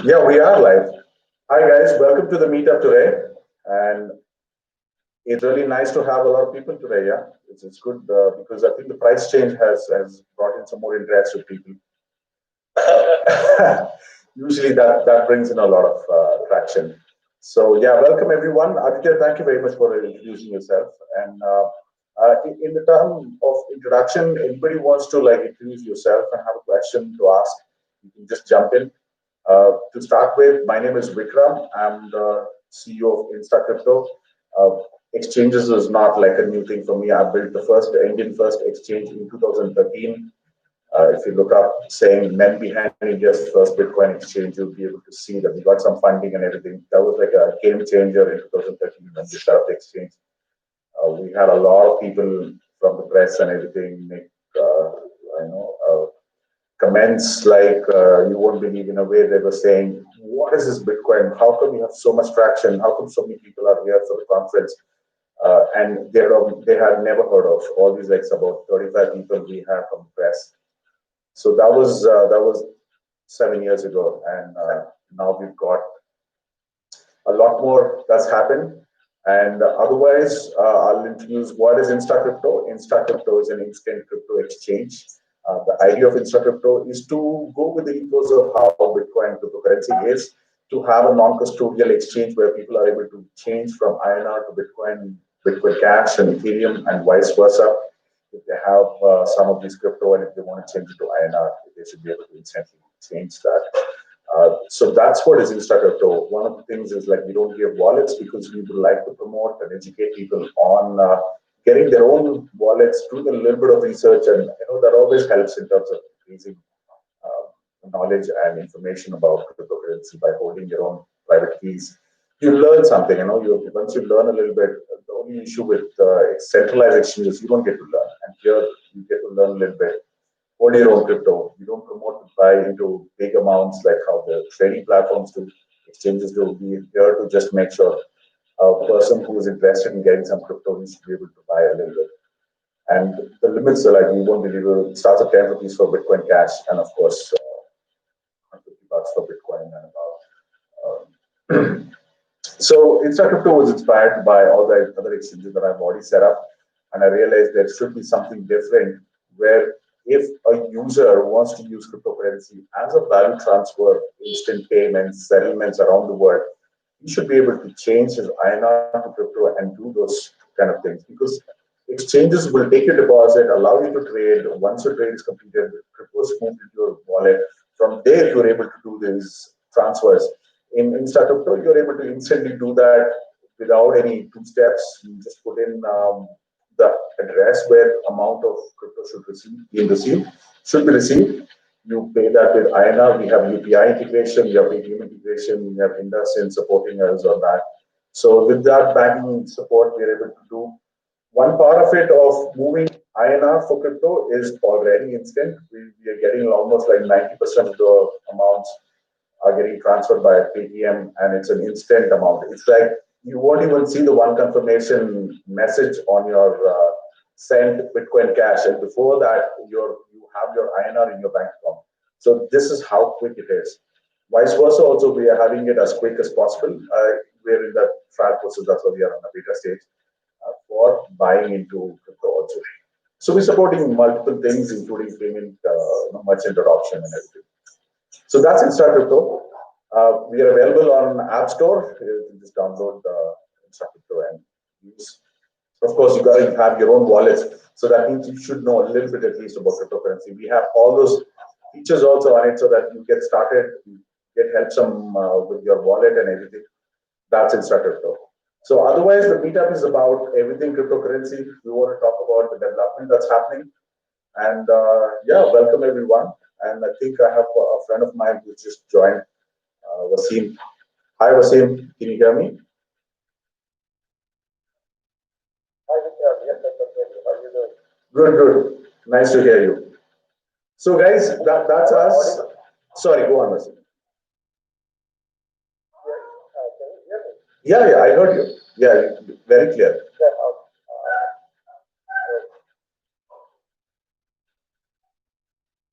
Yeah, we are live. Hi guys, welcome to the meetup today. And it's really nice to have a lot of people today. Yeah, it's good because I think the price change has brought in some more interest with people. Usually that brings in a lot of traction. So yeah, welcome everyone. Aditya, thank you very much for introducing yourself. And in the term of introduction, anybody wants to like introduce yourself and have a question to ask, you can just jump in. To start with, my name is Vikram. I'm the CEO of InstaCrypto. Uh, Exchanges is not like a new thing for me. I built the Indian first exchange in 2013. If you look up saying men behind India's first Bitcoin exchange, you'll be able to see that we got some funding and everything. That was like a game changer in 2013 when we set up the exchange. We had a lot of people from the press and everything make, comments like you won't believe. In a way they were saying, what is this Bitcoin? How come you have so much traction? How come so many people are here for the conference? And they had never heard of all these, like about 35 people we had from the press. So that was 7 years ago, and now we've got a lot more that's happened. And otherwise, I'll introduce what is InstaCrypto. InstaCrypto is an instant crypto exchange. The idea of InstaCrypto is to go with the ethos of how Bitcoin cryptocurrency is, to have a non-custodial exchange where people are able to change from INR to Bitcoin, Bitcoin Cash and Ethereum, and vice versa. If they have some of these crypto and if they want to change it to INR, they should be able to instantly change that. So that's what is InstaCrypto. One of the things is like we don't give wallets because we would like to promote and educate people on getting their own wallets, doing a little bit of research, and that always helps in terms of increasing knowledge and information about cryptocurrency by holding your own private keys. You learn something. Once you learn a little bit, the only issue with centralized exchanges, you don't get to learn, and here you get to learn a little bit. Hold your own crypto. You don't promote to buy into big amounts like how the trading platforms do, exchanges do. We here to just make sure a person who is interested in getting some crypto needs to be able to buy a little bit. And the limits are like, you won't believe it, starts at 10 rupees for Bitcoin Cash, and of course, $50 for Bitcoin and about. So InstaCrypto was inspired by all the other exchanges that I've already set up, and I realized there should be something different where if a user wants to use cryptocurrency as a value transfer, instant payments, settlements around the world, he should be able to change his INR to crypto and do those kind of things, because exchanges will take your deposit, allow you to trade. Once your trade is completed, crypto is moved into your wallet. From there, you're able to do these transfers. In InstaCrypto, you're able to instantly do that without any two steps. You just put in the address where amount of crypto should be received. You pay that with INR. We have UPI integration, we have ATM integration, we have InduSIN supporting us on that. So with that banking support, we're able to do one part of it of moving INR for crypto is already instant. We are getting almost like 90% of the amounts are getting transferred by Paytm, and it's an instant amount. It's like you won't even see the one confirmation message on your sent Bitcoin Cash, and before that, you have your INR in your bank account. So this is how quick it is. Vice versa, also we are having it as quick as possible. We're in the trial process. That's why we are on a beta stage for buying into crypto also. So we're supporting multiple things, including payment, merchant adoption, and everything. So that's InstaCrypto. We are available on App Store. You can just download InstaCrypto and use. Of course, you got to have your own wallets. So that means you should know a little bit at least about cryptocurrency. We have all those features also on it so that you get started, you get help some with your wallet and everything. That's InstaCrypto. So otherwise, the meetup is about everything cryptocurrency. We want to talk about the development that's happening. And yeah, welcome everyone. And I think I have a friend of mine who just joined, Wasim. Hi, Wasim. Can you hear me? Hi, Vikram. Yes, I can hear you. How are you doing? Good, good. Nice to hear you. So, guys, that's us. Sorry, go on, Wasim. Can you hear me? Yeah, I heard you. Yeah, very clear. Yeah,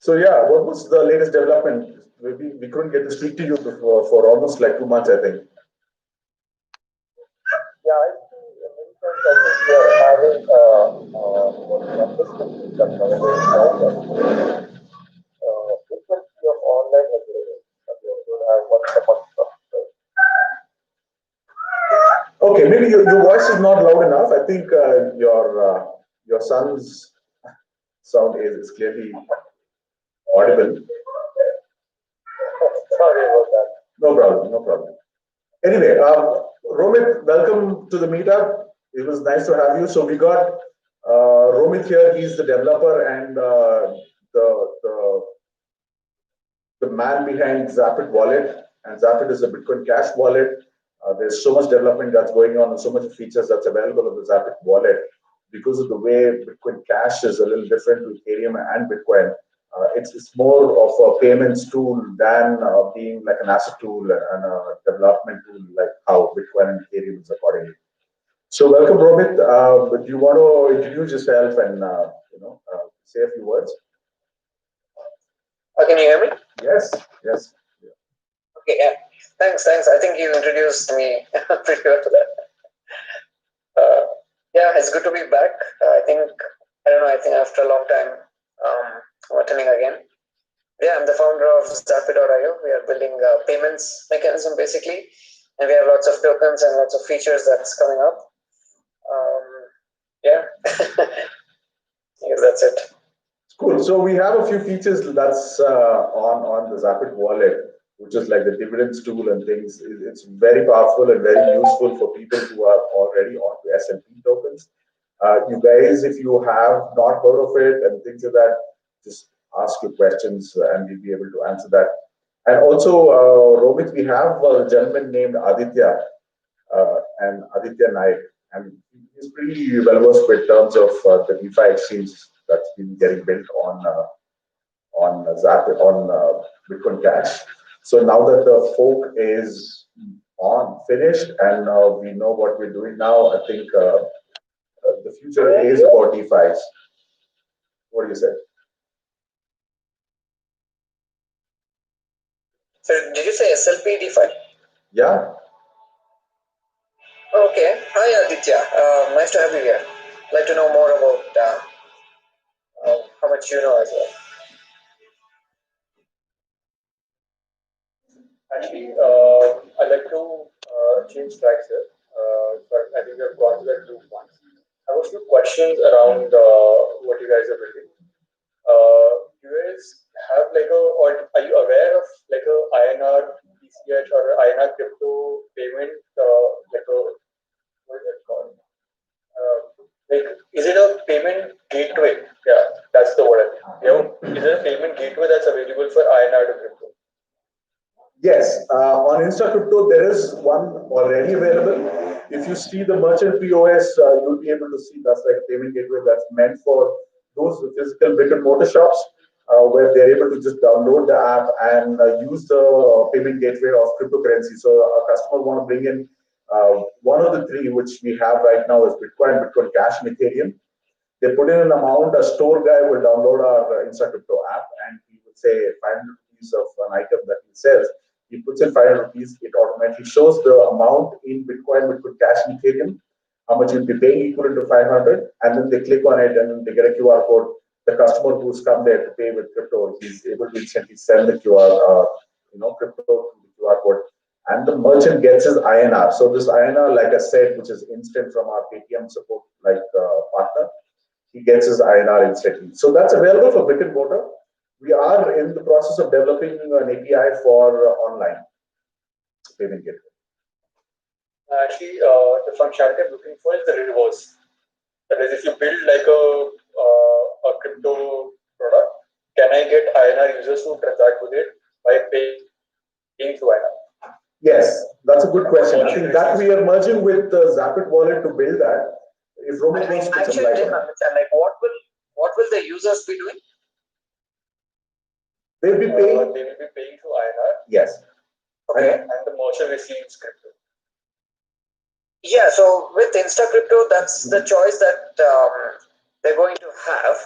So, yeah, what was the latest development? we couldn't get to speak to you for almost like 2 months, I think. Yeah, I see many times I think we are having system nowadays, right? Frequency of online agreements. Okay, we would have once a month, right? Okay, maybe your voice is not loud enough. I think your son's sound is clearly audible. Sorry about that. No problem, no problem. Anyway, Romit, welcome to the meetup. It was nice to have you. So we got Romit here. He's the developer and the, the the man behind Zapit wallet, and Zapit is a Bitcoin Cash wallet. There's so much development that's going on and so much features that's available on the Zapit wallet because of the way Bitcoin Cash is a little different to Ethereum and Bitcoin. It's more of a payments tool than being like an asset tool and a development tool like how Bitcoin and Ethereum is accordingly. So welcome, Romit. Do you want to introduce yourself and say a few words? Can you hear me? Yes, yes. Okay, yeah. Thanks. I think you introduced me pretty well to that. Yeah, it's good to be back. I think after a long time, I'm attending again. Yeah, I'm the founder of Zapit.io. We are building a payments mechanism basically, and we have lots of tokens and lots of features that's coming up. Yeah, yes, that's it. Cool. So we have a few features that's on the Zapit wallet, which is like the dividends tool and things. It's very powerful and very useful for people who are already on the S&P tokens. You guys, if you have not heard of it and things like that, just ask your questions and we'll be able to answer that. And also, Romit, we have a gentleman named Aditya and Aditya Naik, and he's pretty well versed with terms of the DeFi exchange that's been getting built on Zapit on Bitcoin Cash. So now that the fork is finished and we know what we're doing now, I think the future is about DeFi. What do you say? So did you say SLP DeFi? Yeah. Okay. Hi Aditya. Nice to have you here. I'd like to know more about how much you know as well. Actually, I'd like to change tracks here, but I think we have gone to that loop once. I have a few questions around what you guys are building. Do you guys have or are you aware of like a INR BCH or INR crypto payment, what is it called? Is it a payment gateway? Yeah, that's the word. Is it a payment gateway that's available for INR to crypto? Yes, on InstaCrypto there is one already available. If you see the merchant POS, you'll be able to see that's like a payment gateway that's meant for those physical brick and mortar shops where they're able to just download the app and use the payment gateway of cryptocurrency. So a customer want to bring in one of the three, which we have right now is Bitcoin, Bitcoin Cash, and Ethereum. They put in an amount, a store guy will download our InstaCrypto app and he would say 500 rupees of an item that he sells. He puts in 500 rupees, it automatically shows the amount in Bitcoin, Bitcoin Cash, and Ethereum, how much you'll be paying equivalent to 500, and then they click on it and they get a QR code. The customer who's come there to pay with crypto, he's able to instantly send the crypto to the QR code, and the merchant gets his INR. So this INR, like I said, which is instant from our Paytm support partner, he gets his INR instantly. So that's available for brick and mortar. We are in the process of developing an API for online payment gateway. Actually, the functionality I'm looking for is the reverse. That is, if you build like a crypto product, can I get INR users to transact with it by paying through INR? Yes, that's a good question. I think that we are merging with the Zapit wallet to build that. If Romit wants to put some light on. Didn't understand. Like, what will the users be doing? They'll be paying. They will be paying through INR. Yes. Okay. And the merchant receives crypto. Yeah. So with InstaCrypto, that's the choice that they're going to have.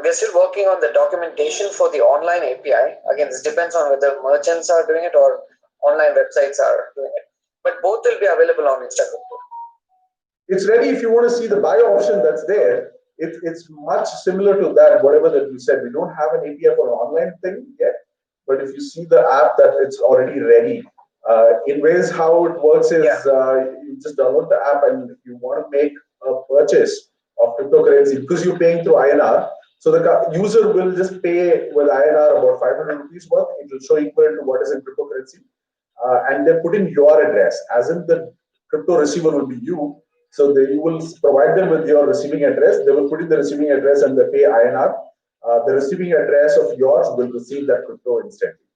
We're still working on the documentation for the online API. Again, this depends on whether merchants are doing it or online websites are doing it. But both will be available on Instagram. It's ready if you want to see the buy option that's there. It's much similar to that, whatever that you said. We don't have an API for an online thing yet, but if you see the app that it's already ready. In ways how it works is you just download the app, and if you want to make a purchase of cryptocurrency because you're paying through INR, so the user will just pay with INR about 500 rupees worth. It will show equivalent to what is in cryptocurrency, and they put in your address, as in the crypto receiver will be you. So you will provide them with your receiving address. They will put in the receiving address and they pay INR. The receiving address of yours will receive that crypto instantly.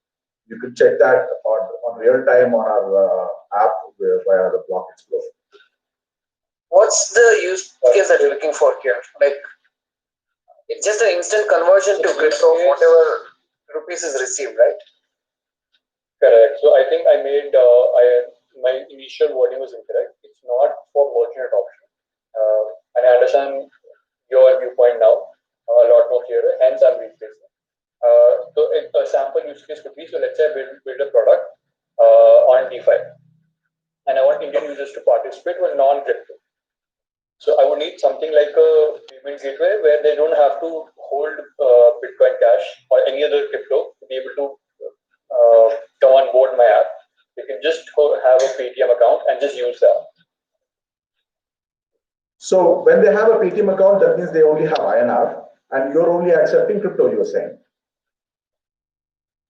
You can check that on real time on our app via the Block Explorer. What's the use case that you're looking for here? Like, it's just an instant conversion to crypto, whatever rupees is received, right? Correct. So I think I made my initial wording was incorrect. It's not for merchant adoption, and I understand your viewpoint now a lot more clearer. Hence, I'm rephrasing. So a sample use case could be, so let's say I build a product on DeFi, and I want Indian users to participate with non-crypto. So I would need something like a payment gateway where they don't have to hold Bitcoin Cash or any other crypto to be able to come on board my app. They can just have a Paytm account and just use that. So when they have a Paytm account, that means they only have INR, and you're only accepting crypto, you're saying?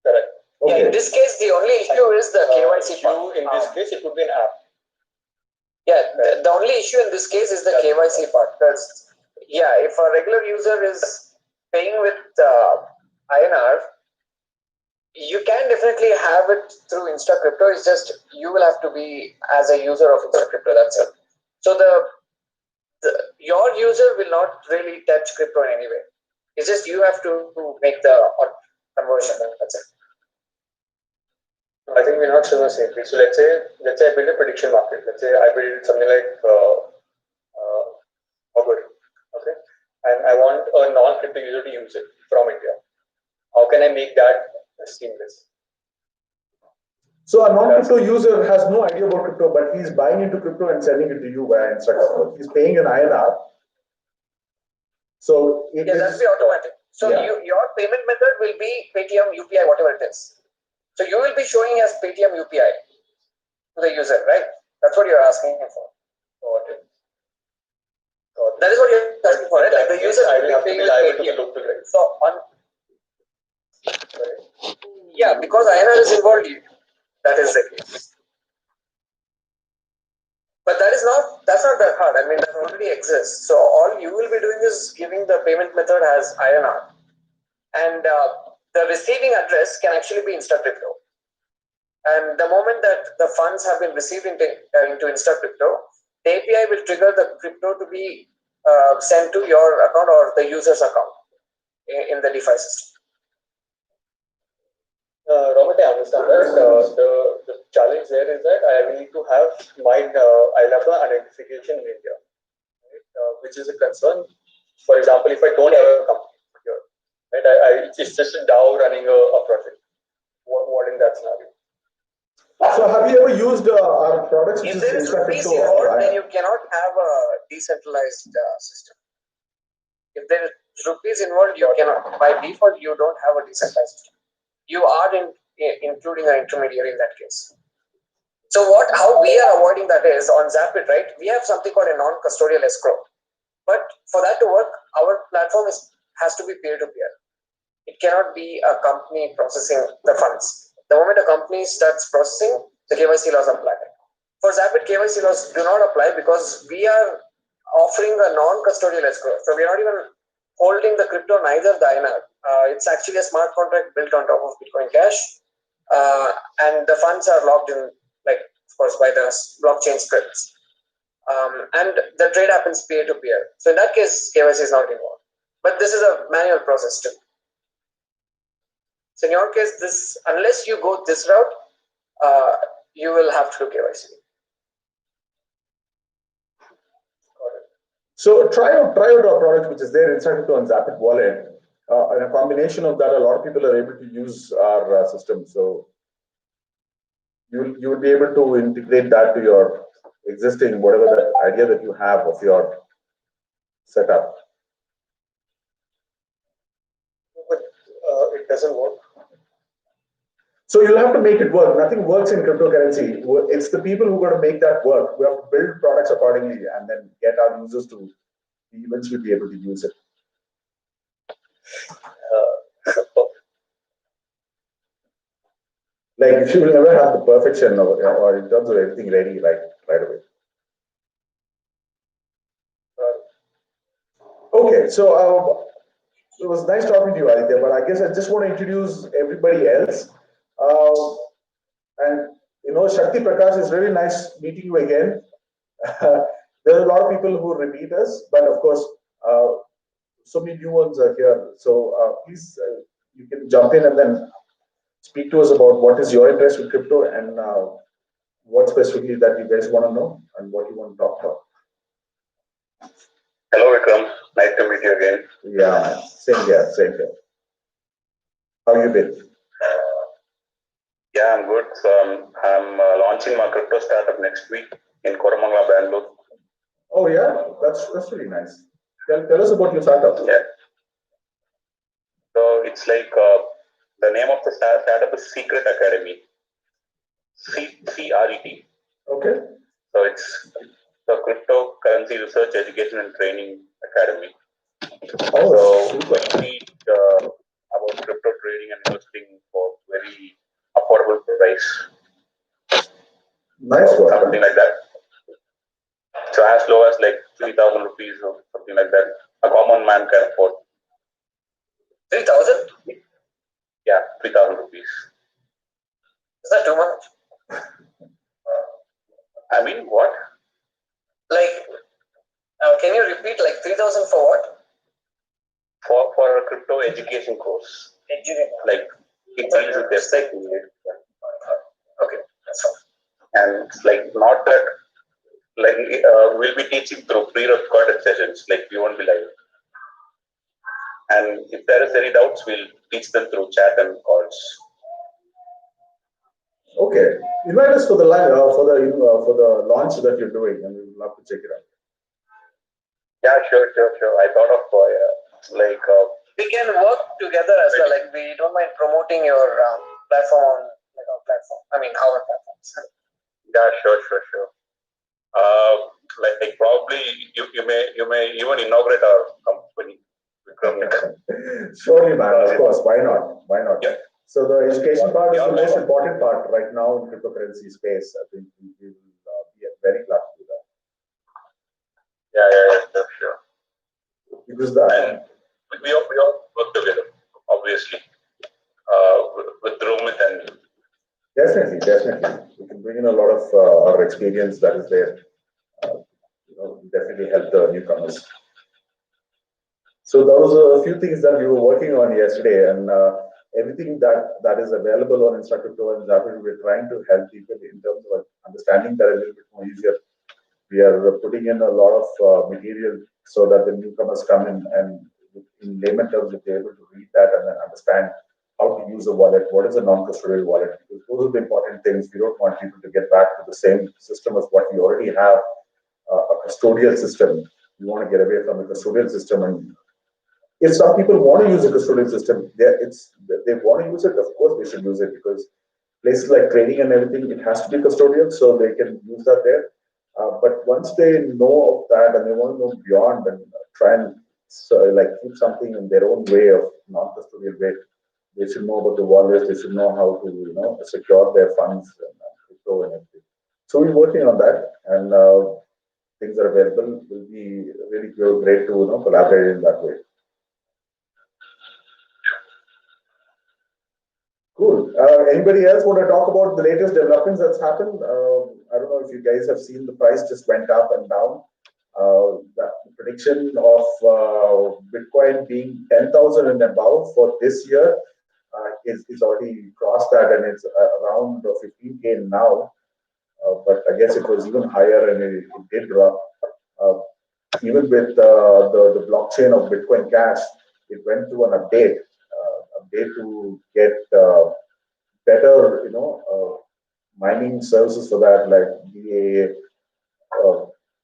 Correct. Okay. Yeah, in this case, the only issue is the KYC part. In this case, it would be an app. Yeah, the only issue in this case is the KYC part. Because, yeah, if a regular user is paying with INR, you can definitely have it through InstaCrypto. It's just you will have to be as a user of InstaCrypto. That's it. So your user will not really touch crypto in any way. It's just you have to make the conversion. That's it. I think we're not sure the same thing. So let's say I build a prediction market. Let's say I build something like algorithm, okay, and I want a non-crypto user to use it from India. How can I make that seamless? So a non-crypto user has no idea about crypto, but he's buying into crypto and selling it to you via Instagram. He's paying an INR. So that'll be automatic. So your payment method will be Paytm, UPI, whatever it is. So you will be showing as Paytm UPI to the user, right? That's what you're asking for. Okay. That is what you're asking for, right? Like the user will be paying with Paytm. So yeah, because INR is involved, that is the case. But that's not that hard. I mean, that already exists. So all you will be doing is giving the payment method as INR, and the receiving address can actually be InstaCrypto. And the moment that the funds have been received into InstaCrypto, the API will trigger the crypto to be sent to your account or the user's account in the DeFi system. Robert, I understand that. The challenge there is that I will need to have I'll have the identification in India, right? Which is a concern. For example, if I don't have a company here, right? It's just a DAO running a project. What in that scenario? So have you ever used our products? If there is rupees involved, then you cannot have a decentralized system. If there is rupees involved, you cannot. By default, you don't have a decentralized system. You are including an intermediary in that case. So how we are avoiding that is on Zapit, right? We have something called a non-custodial escrow. But for that to work, our platform has to be peer-to-peer. It cannot be a company processing the funds. The moment a company starts processing, the KYC laws apply. For Zapit, KYC laws do not apply because we are offering a non-custodial escrow. So we are not even holding the crypto, neither the INR. It's actually a smart contract built on top of Bitcoin Cash. And the funds are locked in, like, of course, by the blockchain scripts. And the trade happens peer-to-peer. So in that case, KYC is not involved. But this is a manual process too. So in your case, unless you go this route, you will have to do KYC. So try out our product, which is there inside crypto and Zapit wallet. And a combination of that, a lot of people are able to use our system. So you will be able to integrate that to your existing, whatever that idea that you have of your setup. But it doesn't work. So you'll have to make it work. Nothing works in cryptocurrency. It's the people who got to make that work. We have to build products accordingly and then get our users to eventually be able to use it. Like if you will never have the perfection or in terms of everything ready, like right away. Okay, so it was nice talking to you, Aditya, but I guess I just want to introduce everybody else. And you know, Shakti Prakash, is really nice meeting you again. There are a lot of people who repeat us, but of course, so many new ones are here. So please, you can jump in and then speak to us about what is your interest in crypto and what specifically that you guys want to know and what you want to talk about. Hello, Vikram. Nice to meet you again. Yeah, same here, same here. How you been? Yeah, I'm good. So I'm launching my crypto startup next week in Koramangala, Bangalore. Oh yeah, that's really nice. Tell us about your startup. Yeah. So it's like the name of the startup is Secret Academy. CRET. Okay. So it's the Cryptocurrency Research Education and Training Academy. Oh, so we teach about crypto trading and investing for very affordable price. Nice so one. something like that. So as low as like 3,000 rupees or something like that. A common man can afford. 3,000? Yeah, 3,000 rupees. Is that too much? I mean, what? Like, can you repeat, like 3,000 for what? For a crypto education course. Like, it deals with their Okay, that's fine. And it's like not that, like, we'll be teaching through pre-recorded sessions, like we won't be live. And if there is any doubts, we'll teach them through chat and calls. Okay, invite us for the live for the launch that you're doing, and we'd love to check it out. Yeah, sure. I thought of we can work together as well. Like we don't mind promoting your platform on like our platform. I mean our platforms. Yeah, sure. Like probably you may even inaugurate our company. Surely, man. Of course. Why not? Yeah. So the education part is the most important part right now in cryptocurrency space. I think we will be very glad to do that. Yeah, sure. Because we all work together, obviously, with Rumit and. Definitely. We can bring in a lot of our experience that is there. Definitely help the newcomers. So those are a few things that we were working on yesterday, and everything that is available on Instructor and Zapit, we're trying to help people in terms of understanding that a little bit more easier. We are putting in a lot of material so that the newcomers come in and in layman terms, if they're able to read that and then understand how to use a wallet, what is a non-custodial wallet, because those are the important things. We don't want people to get back to the same system as what we already have, a custodial system. We want to get away from the custodial system. And if some people want to use a custodial system, they want to use it, of course they should use it, because places like trading and everything, it has to be custodial, so they can use that there. But once they know of that and they want to know beyond and try and keep something in their own way of non-custodial way, they should know about the wallets. They should know how to secure their funds and crypto and everything. So we're working on that, and things are available. Will be really great to collaborate in that way. Cool. Anybody else want to talk about the latest developments that's happened? I don't know if you guys have seen the price just went up and down. The prediction of Bitcoin being 10,000 and above for this year is already crossed that, and it's around 15K now. But I guess it was even higher, and it did drop. even with the blockchain of Bitcoin Cash, it went through an update to get better, mining services for that, like DAA,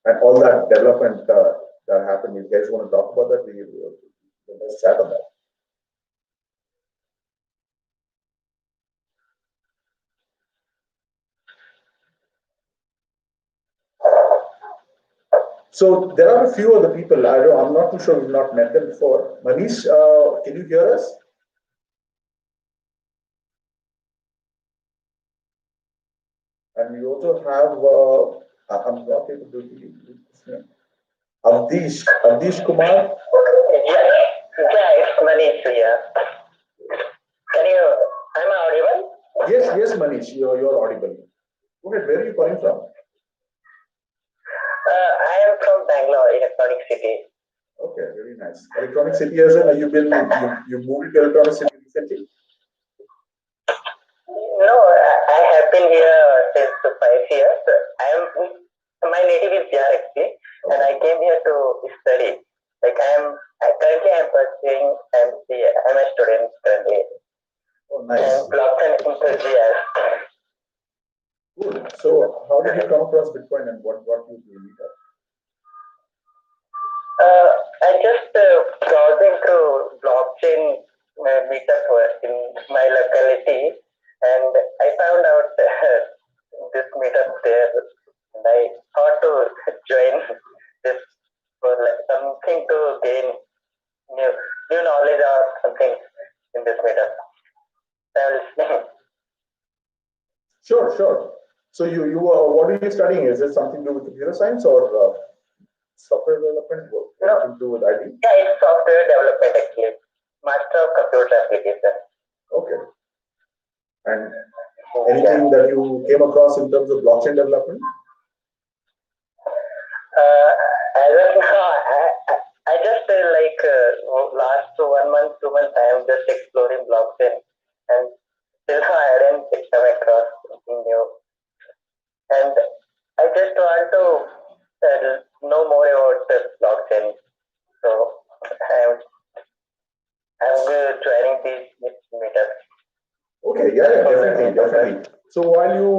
and all that development that happened. You guys want to talk about that? Let's chat on that. So there are a few other people. I'm not too sure. We've not met them before. Manish, can you hear us? And we also have. I'm not able to do this name. Avdish Kumar. Yeah, it's Manish here. Am I audible? Yes, Manish, you're audible. Go ahead. Where are you calling from? I am from Bangalore, Electronic City. Okay, very nice. Electronic City, as in, you moved to Electronic City recently? No, I have been here since 5 years. My native is Bihar actually, and I came here to study. Like currently I'm pursuing MCA. I'm a student currently. Oh, nice. And blockchain enthusiast. Cool. So, how did you come across Bitcoin and what brought you to Meetup? I just browsing through blockchain meetup in my locality, and I found out this meetup there, and I thought to join this for like something to gain new knowledge or something in this meetup. I'm listening. Sure. So what are you studying? Is it something to do with computer science or software development? What to do with IT? Yeah, it's software development actually. Master of Computer Application. Okay. And anything that you came across in terms of blockchain development? As of now, I just last 1 month, 2 months, I am just exploring blockchain, and still now I didn't come across something new. And I just want to know more about the blockchain. So I'm joining these meetups. Okay, yeah, definitely. So while you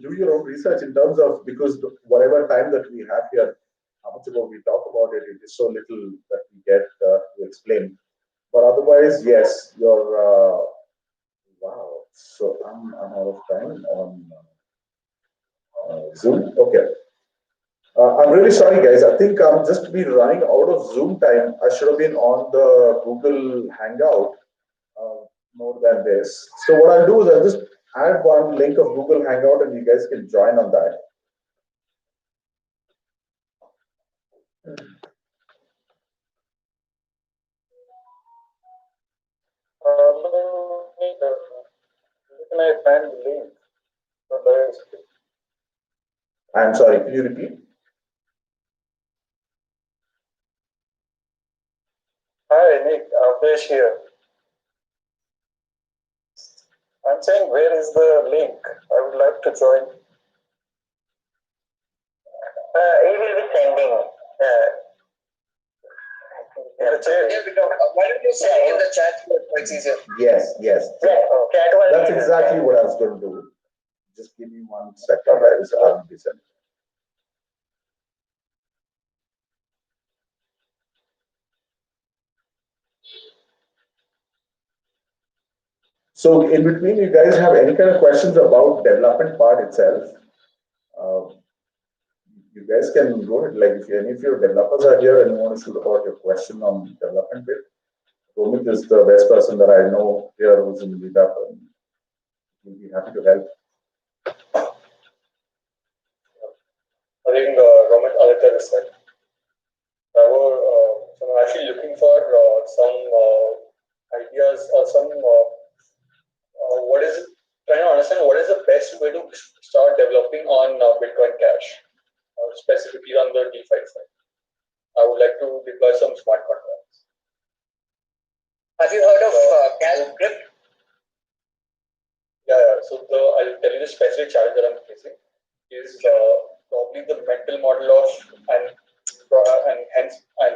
do your own research in terms of, because whatever time that we have here, how much about we talk about it, it is so little that we get to explain. But otherwise, yes, you're wow. So I'm out of time on Zoom. Okay. I'm really sorry, guys. I think I'm just be running out of Zoom time. I should have been on the Google Hangout more than this. So what I'll do is I'll just add one link of Google Hangout and you guys can join on that. Can I find the link? I'm sorry, can you repeat? Hi, Nick, Avdesh here. I'm saying, where is the link? I would like to join. He will be sending. In the chat. Why don't you say in the chat? It's easier. Yes. Yeah, chat was That's exactly what I was going to do. Just give me 1 second, guys. I'll be sending. So in between, you guys have any kind of questions about development part itself? You guys can go ahead. Like if any of your developers are here and you want to shoot about your question on development bit, Romit is the best person that I know here who's in Meetup, and he'll be happy to help. I think Romit Aditya is said. So I'm actually looking for some ideas or some trying to understand what is the best way to start developing on Bitcoin Cash, specifically on the DeFi side. I would like to deploy some smart contracts. Have you heard of Cash Crypt? Yeah. So I'll tell you the specific challenge that I'm facing is probably the mental model of, and and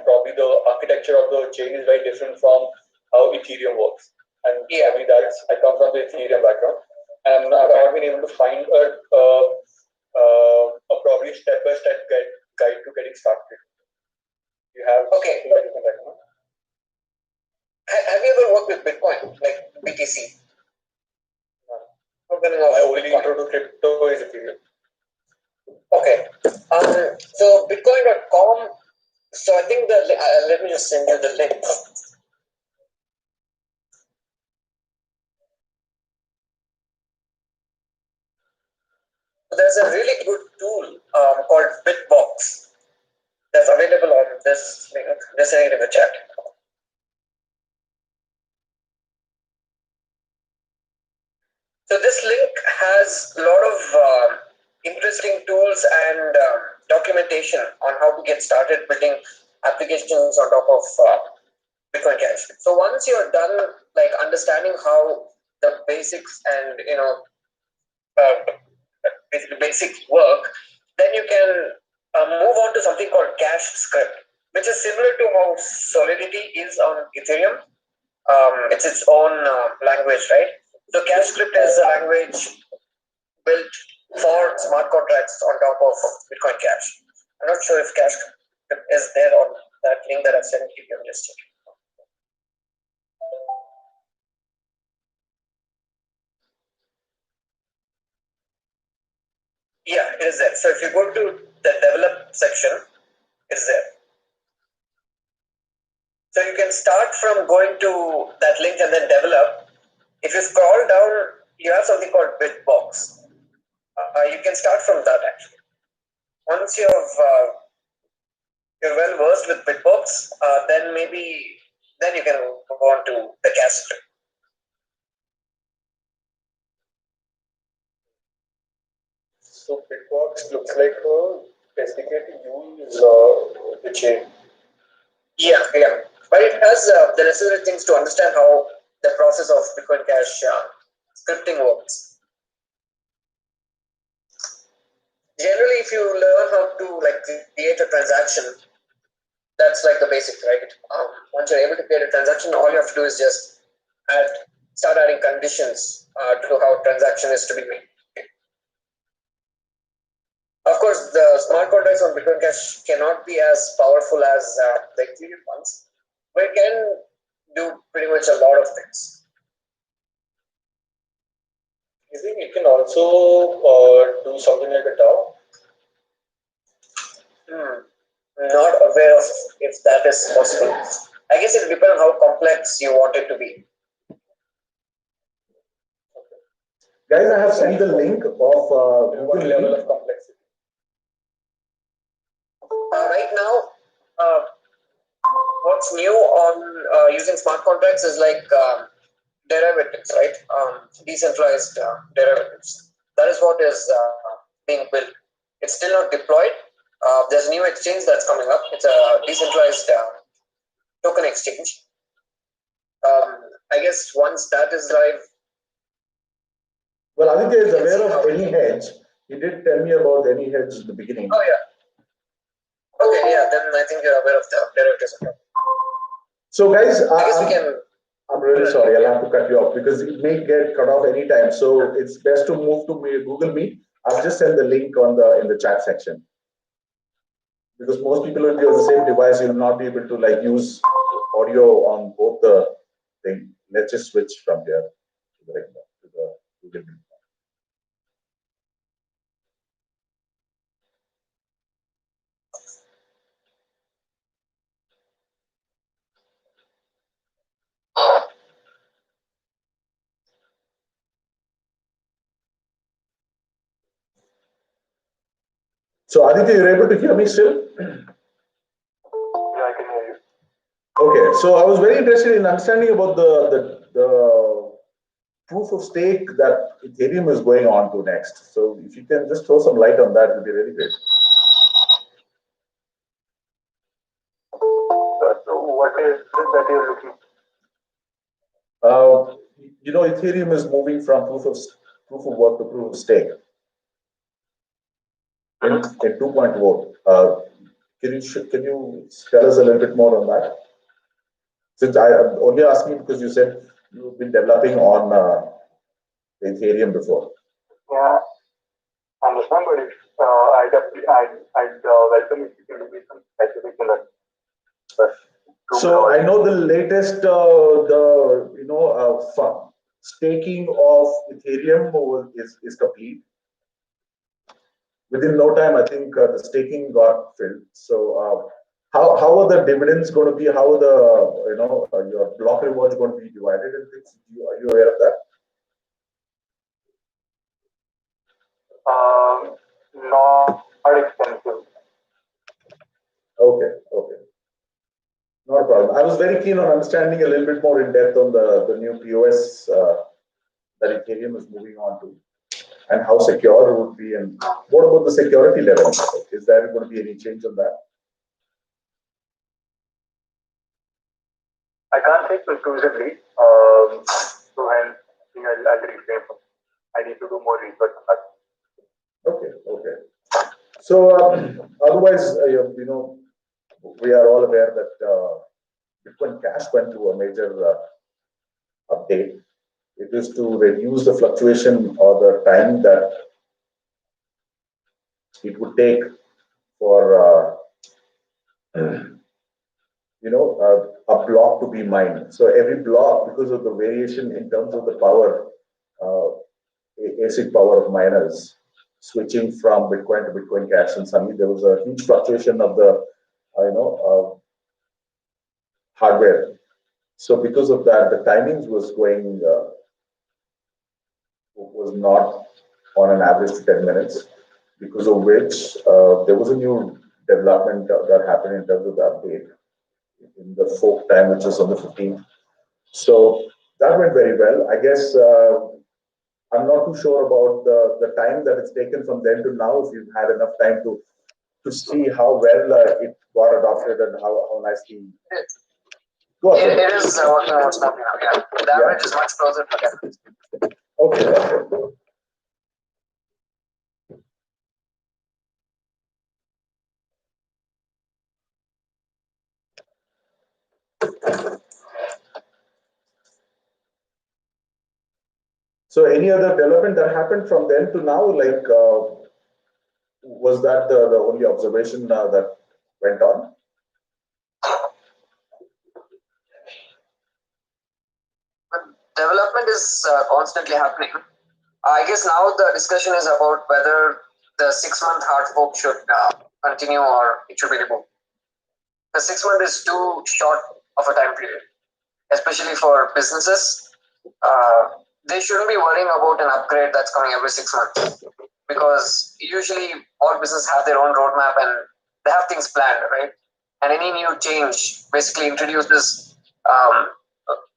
probably the architecture of the chain is very different from how Ethereum works. And probably that's, I come from the Ethereum background, and I've not been able to find a probably step-by-step guide to getting started. You have Okay. something that you can recommend? Have you ever worked with Bitcoin, like BTC? My only intro to crypto is Ethereum. Okay. So Bitcoin.com. So I think let me just send you the link. There's a really good tool called Bitbox that's available on this link. Just send it in the chat. So this link has a lot of interesting tools and documentation on how to get started building applications on top of Bitcoin Cash. So once you're done, like understanding how the basics and basically basic work, then you can move on to something called Cash Script, which is similar to how Solidity is on Ethereum. It's its own language, right? So Cash Script is a language built for smart contracts on top of Bitcoin Cash. I'm not sure if Cash Script is there on that link that I've sent you. You can just check. Yeah, it is there. So if you go to the develop section, it's there. So you can start from going to that link and then develop. If you scroll down, you have something called Bitbox. You can start from that actually. Once you're well versed with Bitbox, then you can go on to the Cash Script. So Bitbox looks like a SDK to use the chain. Yeah. But it has the necessary things to understand how the process of Bitcoin Cash scripting works. Generally, if you learn how to create a transaction, that's like the basics, right? Once you're able to create a transaction, all you have to do is just start adding conditions to how a transaction is to be made. Of course, the smart contracts on Bitcoin Cash cannot be as powerful as the Ethereum ones, but it can do pretty much a lot of things. You think it can also do something like a DAO? Not aware of if that is possible. I guess it depends on how complex you want it to be. Guys, I have sent the link of What level of complexity? Right now, what's new on using smart contracts is derivatives, right? Decentralized derivatives. That is what is being built. It's still not deployed. There's a new exchange that's coming up. It's a decentralized token exchange. I guess once that is live. Well, Aditya is aware of any hedge. He did tell me about any hedge at the beginning. Oh yeah. Okay, yeah. Then I think you're aware of the derivatives. So, guys, I guess we can. I'm really sorry. I'll have to cut you off because it may get cut off anytime. So it's best to move to Google Meet. I've just sent the link in the chat section. Because most people will be on the same device, you will not be able to use audio on both the thing. Let's just switch from here to the Google Meet. So Aditya, you're able to hear me still? Yeah, I can hear you. Okay, so I was very interested in understanding about the proof of stake that Ethereum is going on to next. So if you can just throw some light on that, it would be really great. So what is it that you're looking? Ethereum is moving from proof of work to proof of stake in 2.0. Can you tell us a little bit more on that? Since I'm only asking because you said you've been developing on Ethereum before. Yeah, I understand, but if I'd welcome if you can give me some specifics on that. So I know the latest, staking of Ethereum is complete. Within no time, I think the staking got filled. So how are the dividends going to be? How are the your block rewards going to be divided and things? Are you aware of that? Not expensive. Okay. Not a problem. I was very keen on understanding a little bit more in depth on the new POS that Ethereum is moving on to, and how secure it would be, and what about the security level? Is there going to be any change on that? I can't say conclusively. So hence, I'll refrain from. I need to do more research on that. Okay. So otherwise, we are all aware that Bitcoin Cash went through a major update. It is to reduce the fluctuation or the time that it would take for a block to be mined. So every block, because of the variation in terms of the power, ASIC power of miners, switching from Bitcoin to Bitcoin Cash, and suddenly there was a huge fluctuation of the hardware. So because of that, the timings was not on an average to 10 minutes, because of which there was a new development that happened in terms of the update in the fork time, which was on the 15th. So that went very well. I guess I'm not too sure about the time that it's taken from then to now, if you've had enough time to see how well it got adopted and how nicely. It is working out smoothly now, yeah. The average is much closer to 10. Okay. So any other development that happened from then to now, like was that the only observation that went on? Development is constantly happening. I guess now the discussion is about whether the 6-month hard fork should continue or it should be removed. The 6 month is too short of a time period, especially for businesses. They shouldn't be worrying about an upgrade that's coming every 6 months, because usually all businesses have their own roadmap and they have things planned, right? And any new change basically introduces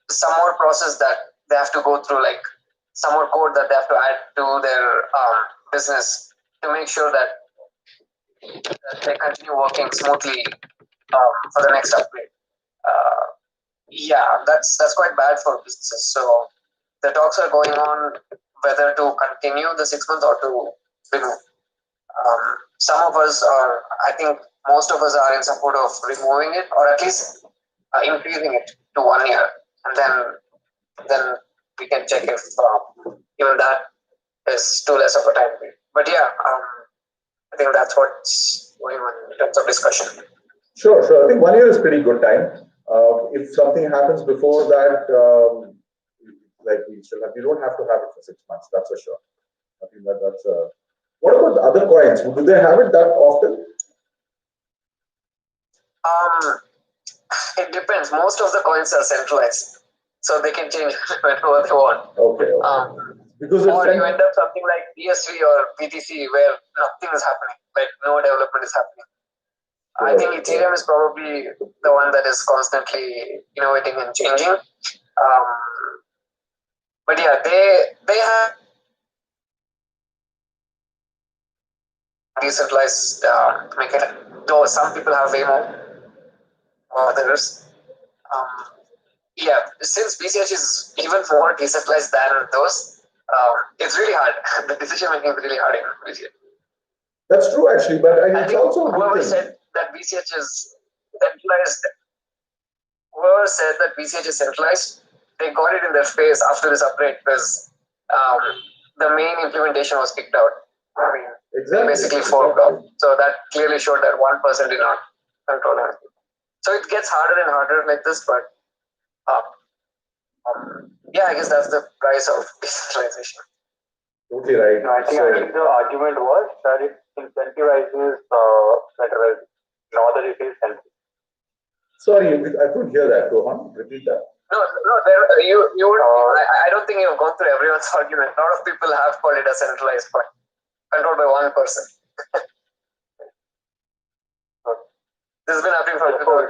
some more process that they have to go through, like some more code that they have to add to their business to make sure that they continue working smoothly for the next upgrade. Yeah, that's quite bad for businesses. So the talks are going on whether to continue the 6 months or to remove. Some of us are, I think most of us are in support of removing it, or at least increasing it to 1 year, and then we can check if even that is too less of a time period. But yeah, I think that's what's going on in terms of discussion. Sure. I think 1 year is pretty good time. If something happens before that, we don't have to have it for 6 months. That's for sure. I think that's. What about the other coins? Do they have it that often? It depends. Most of the coins are centralized, so they can change whenever they want. Okay. Because or you end up something like BSV or BTC where nothing is happening, like no development is happening. I think Ethereum is probably the one that is constantly innovating and changing. But yeah, they have decentralized mechanism. Though some people have way more others. Yeah, since BCH is even more decentralized than those, it's really hard. The decision making is really hard in BCH. That's true, actually, but it's also whoever said that BCH is centralized, whoever said that BCH is centralized, they got it in their face after this upgrade because the main implementation was kicked out. I mean, they basically forked off. So that clearly showed that one person did not control it. So it gets harder and harder like this, but yeah, I guess that's the price of decentralization. Totally right. No, I think the argument was that it incentivizes centralization, not that it is central. Sorry, I couldn't hear that. Rohan, repeat that. No, you would. I don't think you've gone through everyone's argument. A lot of people have called it a centralized point, controlled by one person. This has been happening from the point.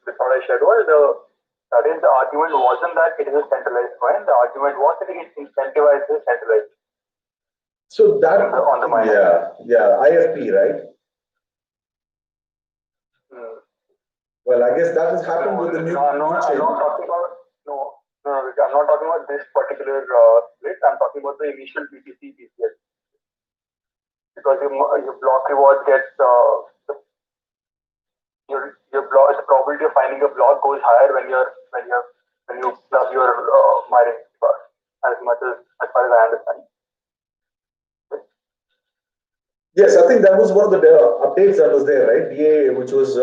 The thought I shared was that is the argument wasn't that it is a centralized coin. The argument was that it incentivizes centralized. So that on the mind. IFP, right? Well, I guess that has happened with the new. I'm not talking about this particular split. I'm talking about the initial BTC BCH. Because your block reward gets your block, the probability of finding a block goes higher when you plug your mining as far as I understand. Yes, I think that was one of the updates that was there, right? DA, which was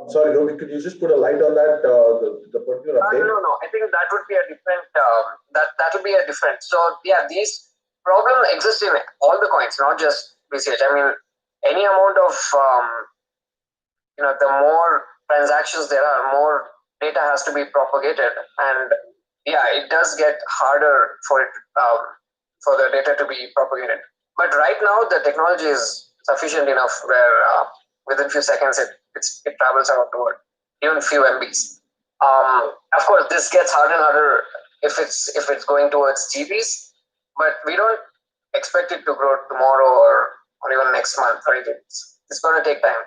I'm sorry, Rohit, could you just put a light on that the particular update? No. I think that would be a different. That would be a different. So yeah, these problems exist in all the coins, not just BCH. I mean, any amount of the more transactions there are, more data has to be propagated, and yeah, it does get harder for it for the data to be propagated. But right now, the technology is sufficient enough where within few seconds it travels around the world, even few MBs. Of course, this gets harder and harder if it's going towards GBs, but we don't expect it to grow tomorrow or even next month. Right? It's going to take time.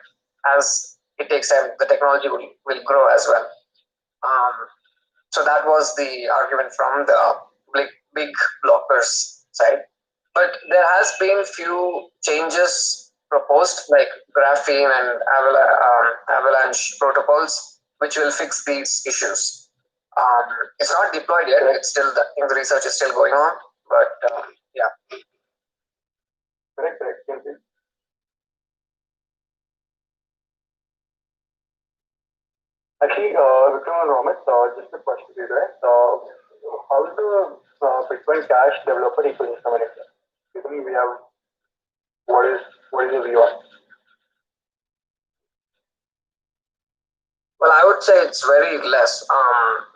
As it takes time, the technology will grow as well. So that was the argument from the big blockers side. But there has been few changes proposed, like graphene and avalanche protocols, which will fix these issues. It's not deployed yet. It's still the research is still going on. But yeah. Correct. Actually, Vikram and Romit, just a question to you guys. How is the Bitcoin Cash developer ecosystem in India? We have what is your view on? Well, I would say it's very less.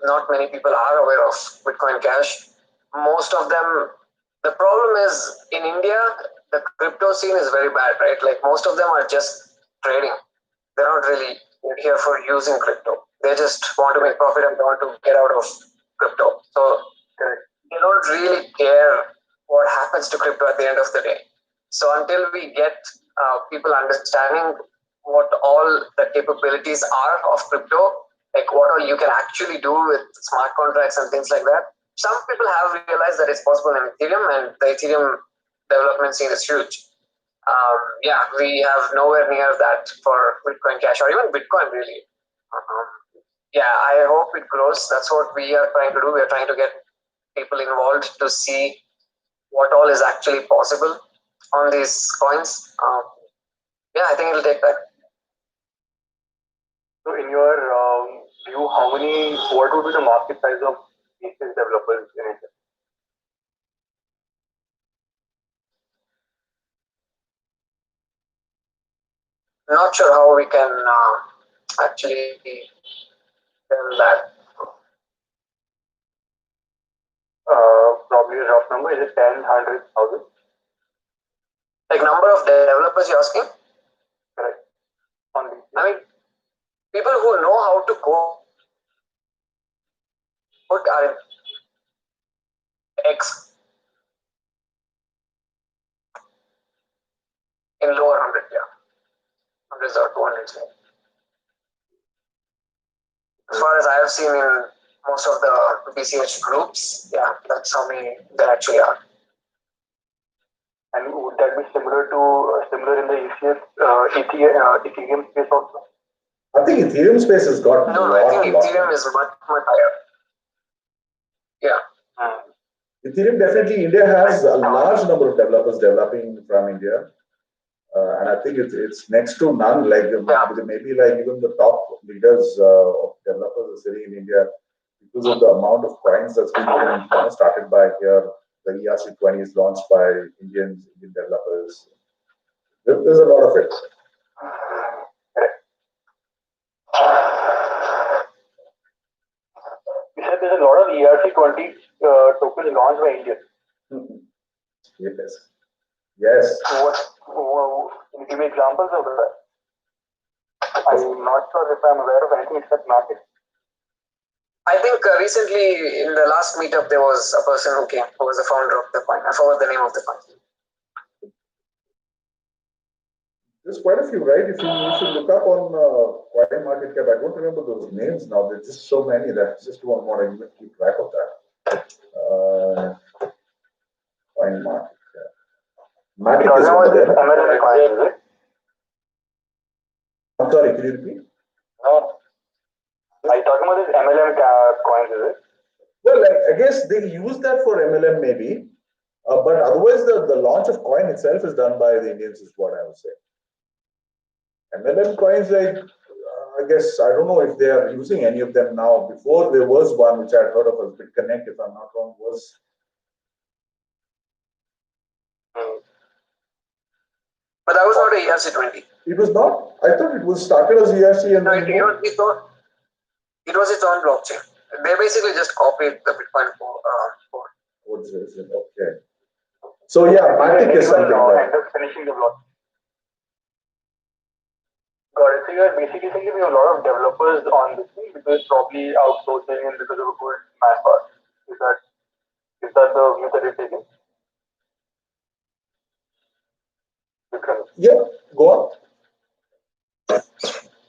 Not many people are aware of Bitcoin Cash. Most of them, the problem is in India, the crypto scene is very bad, right? Like most of them are just trading. They're not really here for using crypto. They just want to make profit and they want to get out of crypto. So they don't really care what happens to crypto at the end of the day. So until we get people understanding what all the capabilities are of crypto, like what all you can actually do with smart contracts and things like that, some people have realized that it's possible in Ethereum, and the Ethereum development scene is huge. Yeah, we have nowhere near that for Bitcoin Cash or even Bitcoin really. Yeah, I hope it grows. That's what we are trying to do. We are trying to get people involved to see what all is actually possible on these coins. Yeah, I think it'll take time. So in your view, what would be the market size of these developers in India? Not sure how we can actually tell that. Probably a rough number. Is it 10, 100,000? Like number of developers you're asking? Correct. I mean, people who know how to code are X in lower 100, yeah. 100s or 200s. As far as I have seen in most of the BCH groups, yeah, that's how many there actually are. that be similar in the Ethereum space also? I think Ethereum space has got No, I think Ethereum is much higher. Yeah. Ethereum definitely, India has a large number of developers developing from India. And I think it's next to none, like maybe like even the top leaders of developers are sitting in India because of the amount of coins that's been started by here. The ERC20 is launched by Indian developers. There's a lot of it. You said there's a lot of ERC20 tokens launched by India. Yes. Yes. Can you give me examples of that? I'm not sure if I'm aware of anything except market. I think recently in the last meetup there was a person who came who was the founder of the coin. I forgot the name of the coin. There's quite a few, right? If you should look up on Coin Market Cap, I don't remember those names now. There's just so many that I just don't want to even keep track of that. Coin Market Cap. Matic is over there. MLM coin, is it? I'm sorry, can you repeat? No. Are you talking about this MLM coins, is it? Well, I guess they use that for MLM maybe, but otherwise the launch of coin itself is done by the Indians is what I would say. MLM coins, like, I guess, I don't know if they are using any of them now. Before there was one which I had heard of as BitConnect, if I'm not wrong, was. But that was not a ERC20. It was not? I thought it was started as ERC and no, it was its own blockchain. They basically just copied the Bitcoin code. Okay. So yeah, Matic is something like. End up finishing the block. Got it. So you are basically saying we have a lot of developers on this thing because probably outsourcing and because of a good manpower. Is that the view that you're taking? Yeah, go on.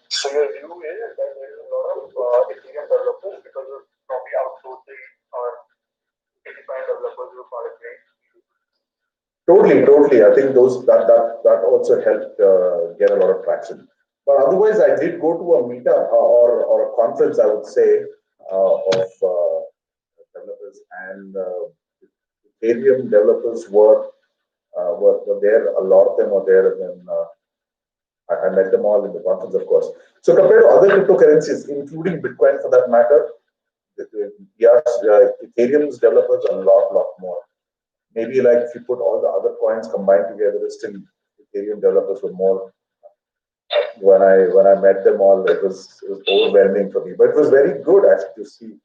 So your view is that there is a lot of Ethereum developers because of probably outsourcing or independent developers who are great. Totally. I think that also helped get a lot of traction. But otherwise, I did go to a meetup or a conference, I would say, of developers, and Ethereum developers were there. A lot of them were there, and I met them all in the conference, of course. So compared to other cryptocurrencies, including Bitcoin for that matter, Ethereum's developers are a lot more. Maybe like if you put all the other coins combined together, still Ethereum developers were more. When I met them all, it was overwhelming for me. But it was very good actually to see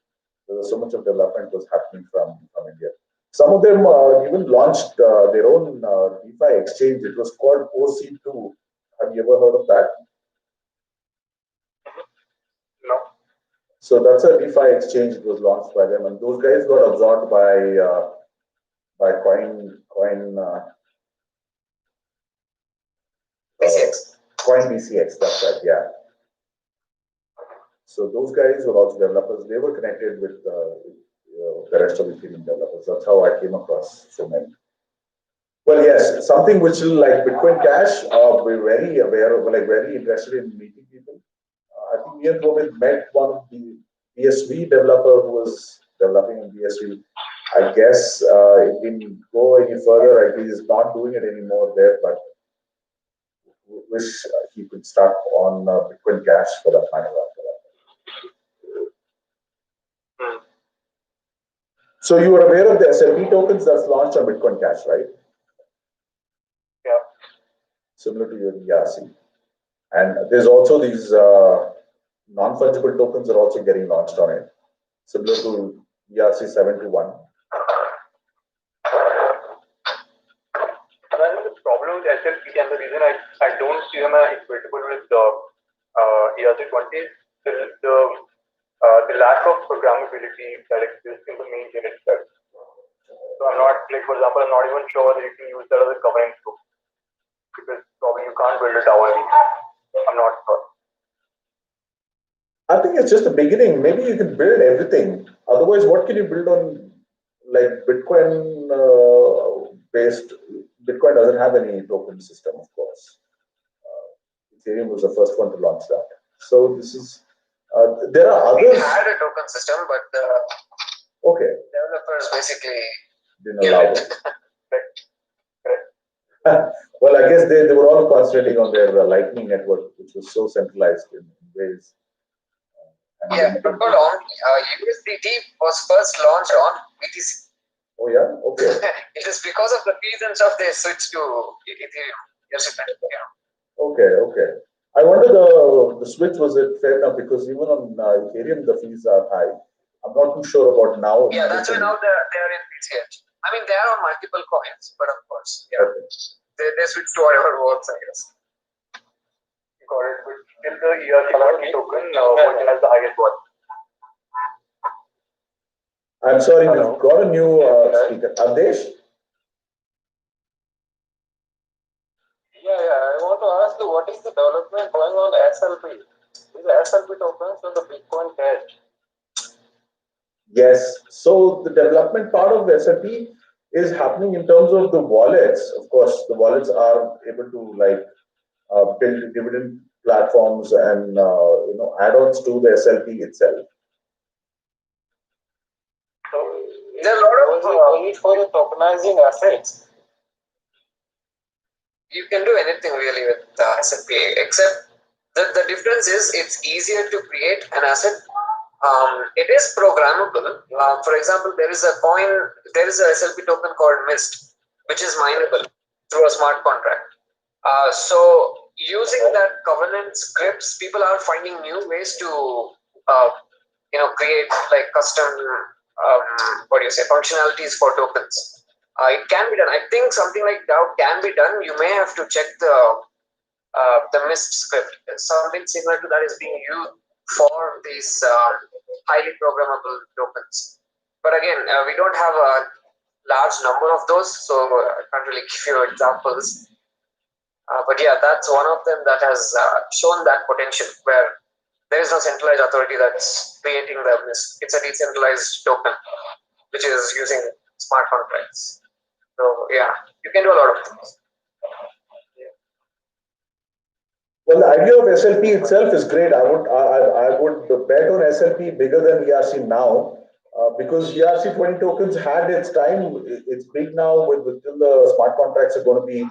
there was so much of development was happening from India. Some of them even launched their own DeFi exchange. It was called OC2. Have you ever heard of that? No. So that's a DeFi exchange. It was launched by them, and those guys got absorbed by Coin BCX. That's right. Yeah. So those guys were also developers. They were connected with the rest of the Ethereum developers. That's how I came across so many. Well, yes, something which will like Bitcoin Cash. We're very aware of, like very interested in meeting people. I think me and Rohit met one of the BSV developer who was developing in BSV. I guess it didn't go any further. Like he's not doing it anymore there, but wish he could start on Bitcoin Cash for that matter after that. So you are aware of the SLP tokens that's launched on Bitcoin Cash, right? Yeah. Similar to your ERC. And there's also these non-fungible tokens are also getting launched on it, similar to ERC 721. I think the problem with SLP and the reason I don't see them as equitable with the ERC20 is the lack of programmability that exists in the main chain itself. So I'm not, like, for example, I'm not even sure that you can use that as a governance tool because probably you can't build it hourly. I'm not sure. I think it's just the beginning. Maybe you can build everything. Otherwise, what can you build on like Bitcoin based? Bitcoin doesn't have any token system, of course. Ethereum was the first one to launch that. So this is, there are others. We had a token system, but the developers basically didn't allow it. Well, I guess they were all concentrating on their Lightning network, which was so centralized in ways. Yeah, but not only. USDT was first launched on BTC. Oh yeah, okay. It is because of the fees and stuff they switched to Ethereum. Yes, Okay. I wonder the switch, was it fair enough, because even on Ethereum the fees are high. I'm not too sure about now. Yeah, that's why now they're in BCH. I mean, they are on multiple coins, but of course, yeah, they switch to whatever works, I guess. Got it. But still the ERC token version has the highest one. I'm sorry, we've got a new speaker. Adesh? Yeah. I want to ask you, what is the development going on SLP? Is the SLP tokens on the Bitcoin Cash? Yes. So the development part of the SLP is happening in terms of the wallets. Of course, the wallets are able to build dividend platforms and add-ons to the SLP itself. So there are a lot of need for tokenizing assets. You can do anything really with SLP, except the difference is it's easier to create an asset. It is programmable. For example, there is a SLP token called MIST, which is mineable through a smart contract. So using that covenant scripts, people are finding new ways to create like custom functionalities for tokens. It can be done. I think something like that can be done. You may have to check the MIST script. Something similar to that is being used for these highly programmable tokens. But again, we don't have a large number of those, so I can't really give you examples. But yeah, that's one of them that has shown that potential, where there is no centralized authority that's creating the MIST. It's a decentralized token, which is using smart contracts. So yeah, you can do a lot of things. Well, the idea of SLP itself is great. I would bet on SLP bigger than ERC now, because ERC 20 tokens had its time. It's big now with till the smart contracts are going to be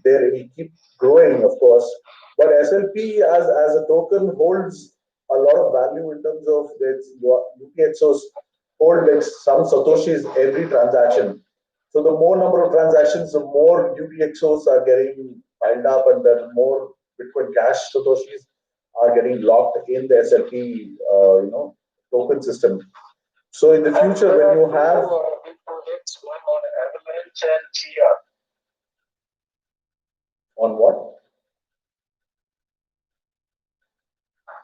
there. It will keep growing, of course. But SLP as a token holds a lot of value in terms of its UTXOs hold like some satoshis every transaction. So the more number of transactions, the more UTXOs are getting piled up, and the more Bitcoin Cash satoshis are getting locked in the SLP, token system. So in the future, when you have projects going on Avalanche and Chia. on what?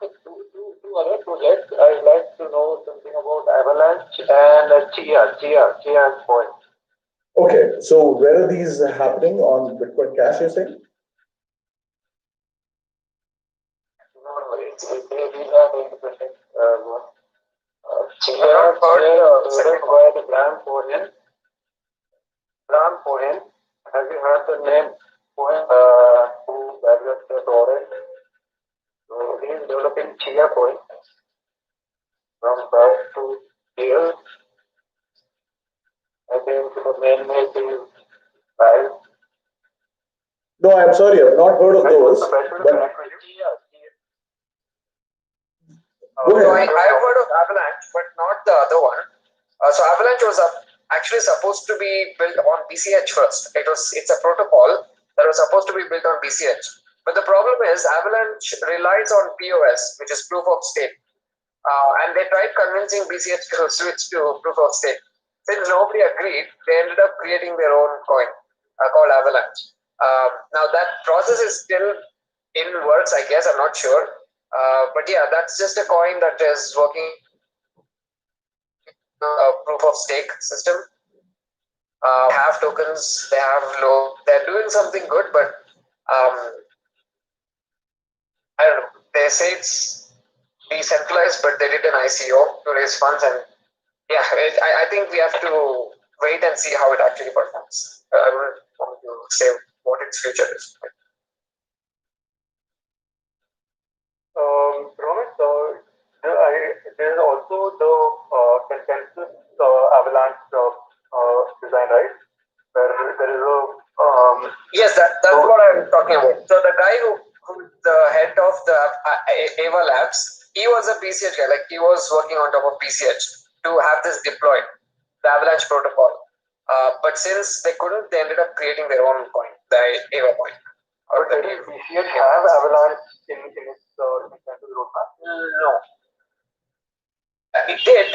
Two other projects. I'd like to know something about Avalanche and Chia coin. Okay, so where are these happening on Bitcoin Cash, you're saying? No, these are independent ones. Chia via the Bram Cohen. Have you heard the name Cohen? Who developed the torrent? So he is developing Chia coin from birth to years. I think the mainnet is 5. No, I'm sorry, I've not heard of those. But I've heard of Avalanche, but not the other one. So Avalanche was actually supposed to be built on BCH first. It's a protocol that was supposed to be built on BCH. But the problem is Avalanche relies on POS, which is proof of stake. And they tried convincing BCH to switch to proof of stake. Since nobody agreed, they ended up creating their own coin called Avalanche. Now that process is still in works, I guess. I'm not sure. But yeah, that's just a coin that is working a proof of stake system. They have tokens, they have they're doing something good, but I don't know. They say it's decentralized, but they did an ICO to raise funds, and yeah, I think we have to wait and see how it actually performs. I wouldn't want to say what its future is. Rohit, there is also the consensus Avalanche design, right? Where there is a Yes, that's what I'm talking about. So the guy who's the head of the Ava Labs, he was a BCH guy. Like he was working on top of BCH to have this deployed, the Avalanche protocol. But since they couldn't, they ended up creating their own coin, the Ava coin. Or did BCH have Avalanche in its consensus roadmap? No, it did.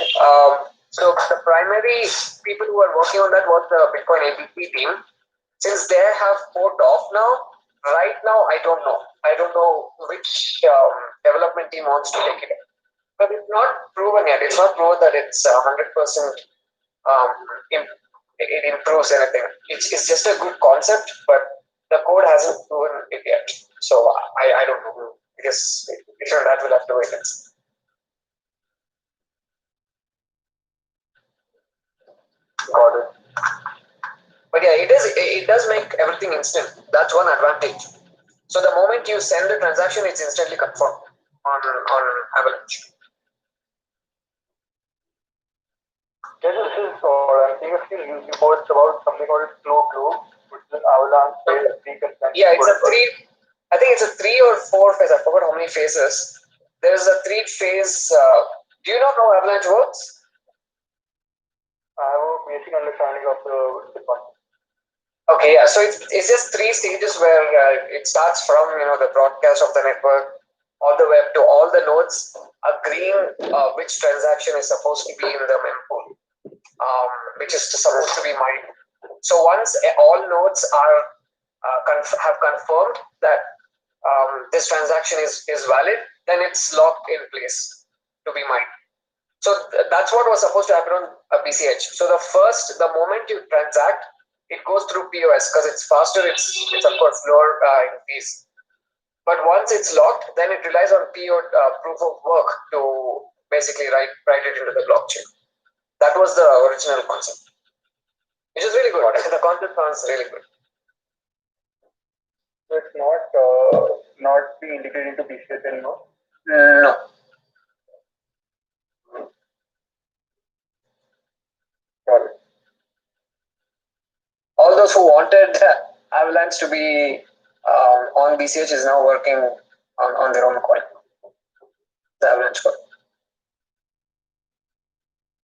So the primary people who were working on that was the Bitcoin APP team. Since they have port off now, right now I don't know. I don't know which development team wants to take it. But it's not proven yet. It's not proven that it's 100%. It improves anything. It's just a good concept, but the code hasn't proven it yet. So I don't know. I guess before that we'll have to wait and see. Got it. But yeah, it does make everything instant. That's one advantage. So the moment you send the transaction, it's instantly confirmed on Avalanche. This is I'm seeing a few news reports about something called Flow Globe, which is an Avalanche based consensus. Yeah, it's I think it's a 3 or 4 phase. I forgot how many phases. There's a 3 phase. Do you know how Avalanche works? I have a basic understanding of the concept. Okay, yeah. So it's just 3 stages where it starts from the broadcast of the network all the way up to all the nodes agreeing which transaction is supposed to be in the mempool, which is supposed to be mined. So once all nodes are have confirmed that this transaction is valid, then it's locked in place to be mined. So that's what was supposed to happen on a BCH. So the moment you transact, it goes through POS because it's faster. It's of course lower in fees. But once it's locked, then it relies on proof of work to basically write it into the blockchain. That was the original concept, which is really good. The concept sounds really good. So it's not being integrated into BCH anymore? No. Got it. All those who wanted Avalanche to be on BCH is now working on their own coin, the Avalanche coin.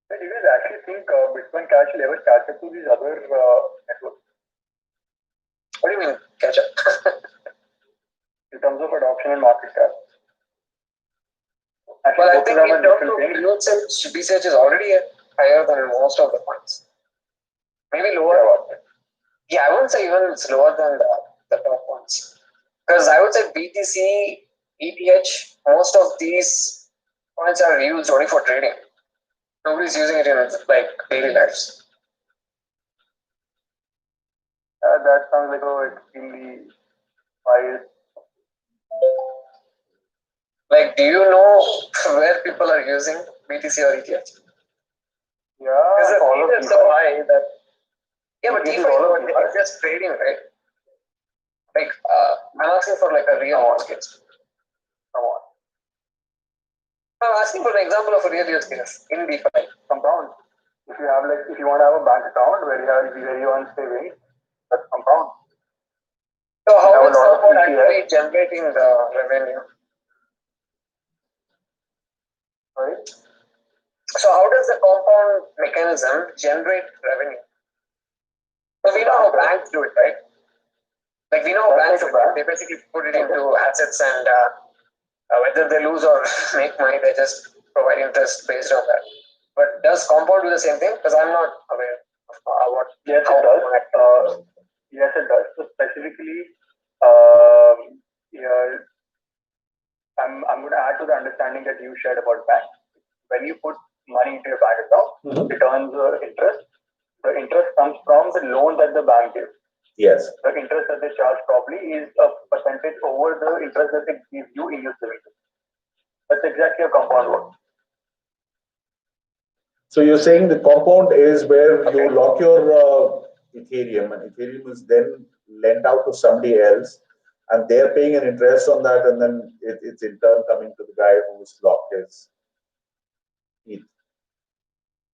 So do you guys actually think Bitcoin Cash will ever catch up to these other networks? What do you mean catch up? In terms of adoption and market cap? Well, I think in terms of usage, BCH is already higher than most of the coins. Maybe lower. Yeah, I wouldn't say even it's lower than the top ones. Because I would say BTC, ETH, most of these coins are used only for trading. Nobody's using it in like daily lives. That sounds like an extremely wild. Like, do you know where people are using BTC or ETH? Yeah, because the all fees of are so high that but This is DeFi all of is DeFi. just trading, right? Like I'm asking for like a real use case. Come on. I'm asking for an example of a real use case in DeFi. Compound. If you want to have a bank account where you earn savings, that's compound. So how have a is lot of Compound PCI. actually generating the revenue? Right? So how does the compound mechanism generate revenue? So we know how banks do it, right? Like we know how banks do it. They basically put it into assets and whether they lose or make money, they just provide interest based on that. But does Compound do the same thing? Because I'm not aware of what. Yes, it does. Yes, it does. So specifically, I'm going to add to the understanding that you shared about banks. When you put money into your bank account, it earns interest. The interest comes from the loan that the bank gives. Yes. The interest that they charge probably is a percentage over the interest that they give you in your savings. That's exactly how compound works. So you're saying the compound is where you lock your Ethereum, and Ethereum is then lent out to somebody else, and they're paying an interest on that, and then it's in turn coming to the guy who's locked his ETH.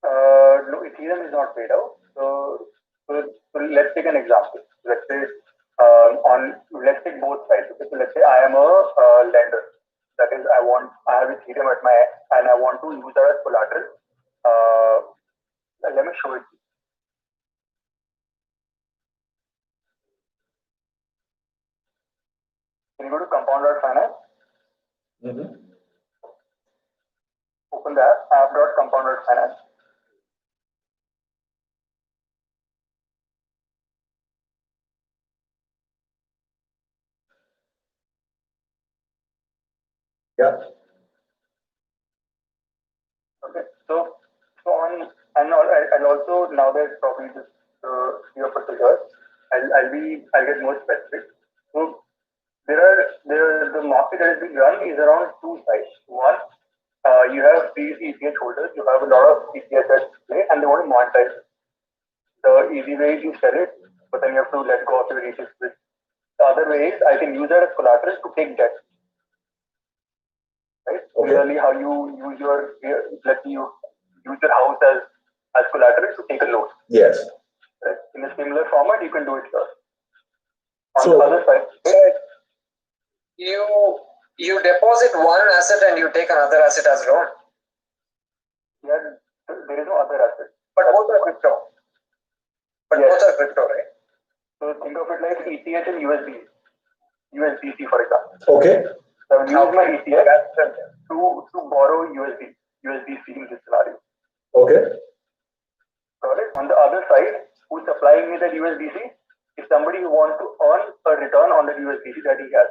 No, Ethereum is not paid out. So let's take an example. Let's say let's take both sides. Okay? So let's say I am a lender. That is, I have Ethereum at my and I want to use that as collateral. Let me show it. Can you go to compound.finance? Mm-hmm. Open the app.compound.finance. Yeah. Okay. So on and also now that probably just your particular, I'll get more specific. So the market that is being run is around two sides. One, you have these ETH holders. You have a lot of ETH at play, and they want to monetize. The easy way is you sell it, but then you have to let go of your ETH. The other way is I can use that as collateral to take debt. Right? Okay. Similarly, how you use let's say you use your house as collateral to take a loan. Yes. Right? In a similar format, you can do it here. On So, the other side, you deposit one asset and you take another asset as loan. yeah, there is no other asset. But both are crypto. Both are crypto, right? So think of it like ETH and USDC, for example. okay. So I will use my ETH to borrow USDC in this scenario. Okay. Got it? On the other side, who's supplying me that USDC is somebody who wants to earn a return on the USDC that he has.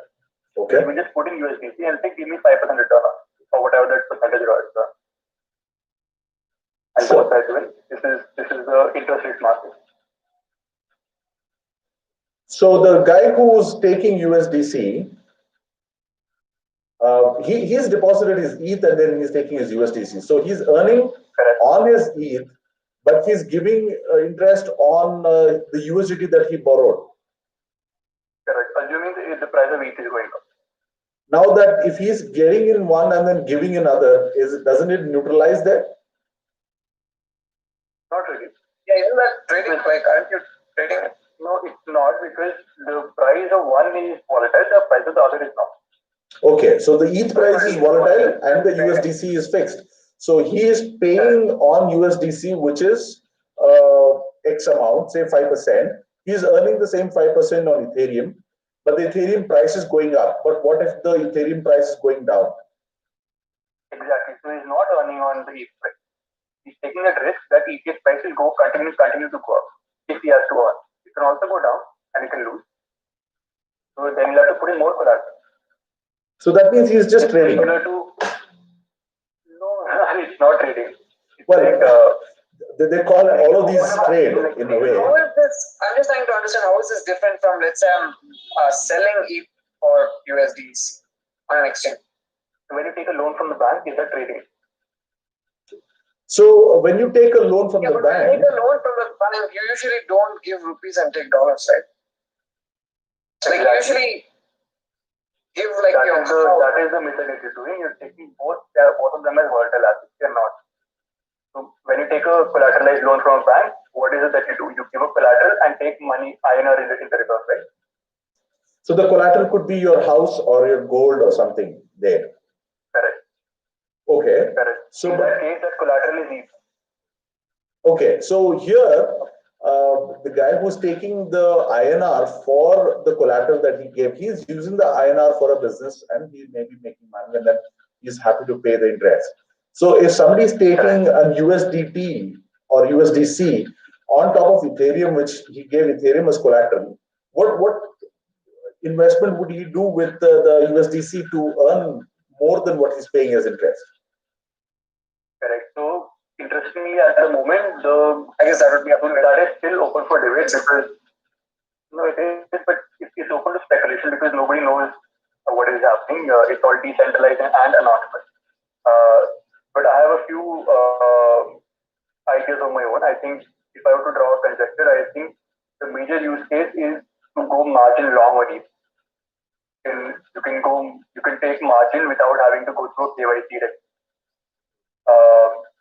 Okay. So we just put in USDC and say, give me 5% return or whatever that percentage is. And both sides win. This is the interest rate market. So the guy who's taking USDC, he's deposited his ETH and then he's taking his USDC. So he's earning on his ETH, but he's giving interest on the USDT that he borrowed. Correct. Assuming the price of ETH is going up. Now that if he's getting in one and then giving in other, doesn't it neutralize that? Not really. Yeah, isn't that trading? Like, aren't you trading? No, it's not, because the price of one is volatile, the price of the other is not. Okay, so the ETH price is volatile and the USDC is fixed. So he is paying on USDC, which is X amount, say 5%. He's earning the same 5% on Ethereum, but the Ethereum price is going up. But what if the Ethereum price is going down? Exactly. So he's not earning on the ETH price. He's taking a risk that ETH price will continue to go up if he has to earn. It can also go down and he can lose. So then he'll have to put in more collateral. So that means he's just trading. No, it's not trading. It's well, like, they call all of these trade in a way. How is this? I'm just trying to understand how is this different from, let's say, I'm selling ETH for USDC on an exchange. When you take a loan from the bank, is that trading? So when you take a loan from the but bank, when you take a loan from the bank, you usually don't give rupees and take dollars, right? Like you usually give like that is the method that you're doing. You're taking both of them as volatile assets. They're not. So when you take a collateralized loan from a bank, what is it that you do? You give a collateral and take money INR in the return, right? So the collateral could be your house or your gold or something there. Correct. Okay. Correct. So in that case, that collateral is ETH. Okay. So here, the guy who's taking the INR for the collateral that he gave, he's using the INR for a business and he may be making money and then he's happy to pay the interest. So if somebody is taking a USDT or USDC on top of Ethereum, which he gave Ethereum as collateral, what investment would he do with the USDC to earn more than what he's paying as interest? Correct. So interestingly, at the moment, I guess that is still open for debate because it is, but it's open to speculation because nobody knows what is happening. It's all decentralized and anonymous. But I have a few ideas of my own. I think if I were to draw a conjecture, I think the major use case is to go margin long on it. You can take margin without having to go through KYC.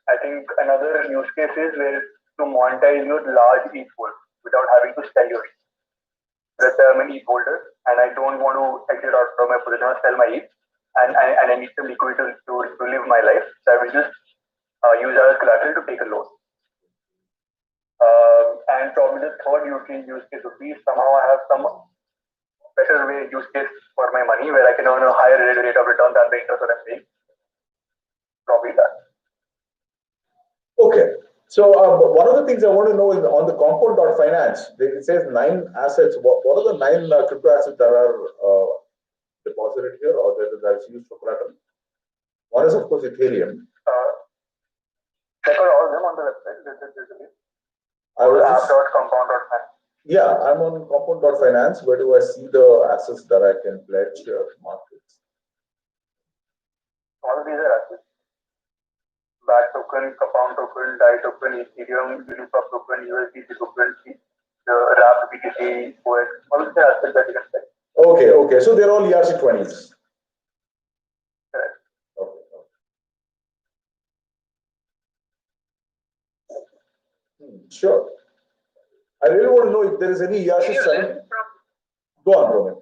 I think another use case is where to monetize your large ETH pool without having to sell your ETH. Let's say I'm an ETH holder and I don't want to exit out from my position or sell my ETH, and I need some liquidity to live my life. So I will just use that as collateral to take a loan. And probably the third use case would be somehow I have some better way use case for my money where I can earn a higher rate of return than the interest that I'm paying. Probably that. Okay. So one of the things I want to know is on the compound.finance, it says 9 assets. What are the 9 crypto assets that are deposited here or that is used for collateral? One is, of course, Ethereum. Check out all of them on the website. There's a list. App.compound.finance. Yeah, I'm on compound.finance. Where do I see the assets that I can pledge here? Markets. All of these are assets. BAT token, Compound token, DAI token, Ethereum, Unipop token, USDC token, the RAP, BTC, OS, all of the assets that you can check. Okay. So they're all ERC20s. Correct. Okay. Sure. I really want to know if there is any ERC7. Go on, Roman.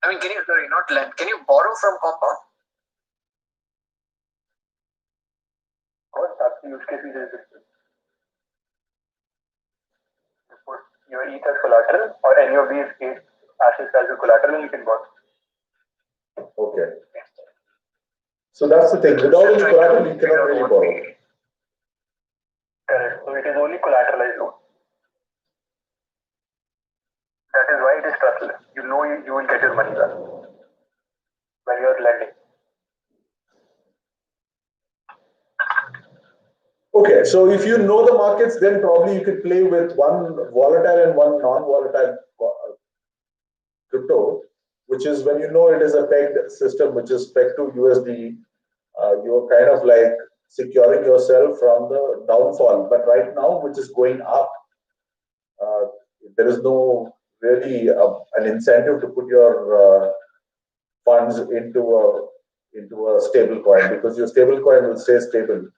I mean, can you borrow from Compound? That's the use case we did. You put your ETH as collateral or any of these assets as a collateral and you can borrow. Okay. So that's the thing. Without any collateral, you cannot really borrow. Correct. So it is only collateralized loan. That is why it is trustless. You know you will get your money back when you are lending. Okay, so if you know the markets, then probably you could play with one volatile and one non-volatile crypto, which is when you know it is a pegged system, which is pegged to USD. You're kind of like securing yourself from the downfall. But right now, which is going up, there is no really an incentive to put your funds into a stable coin, because your stable coin will stay stable.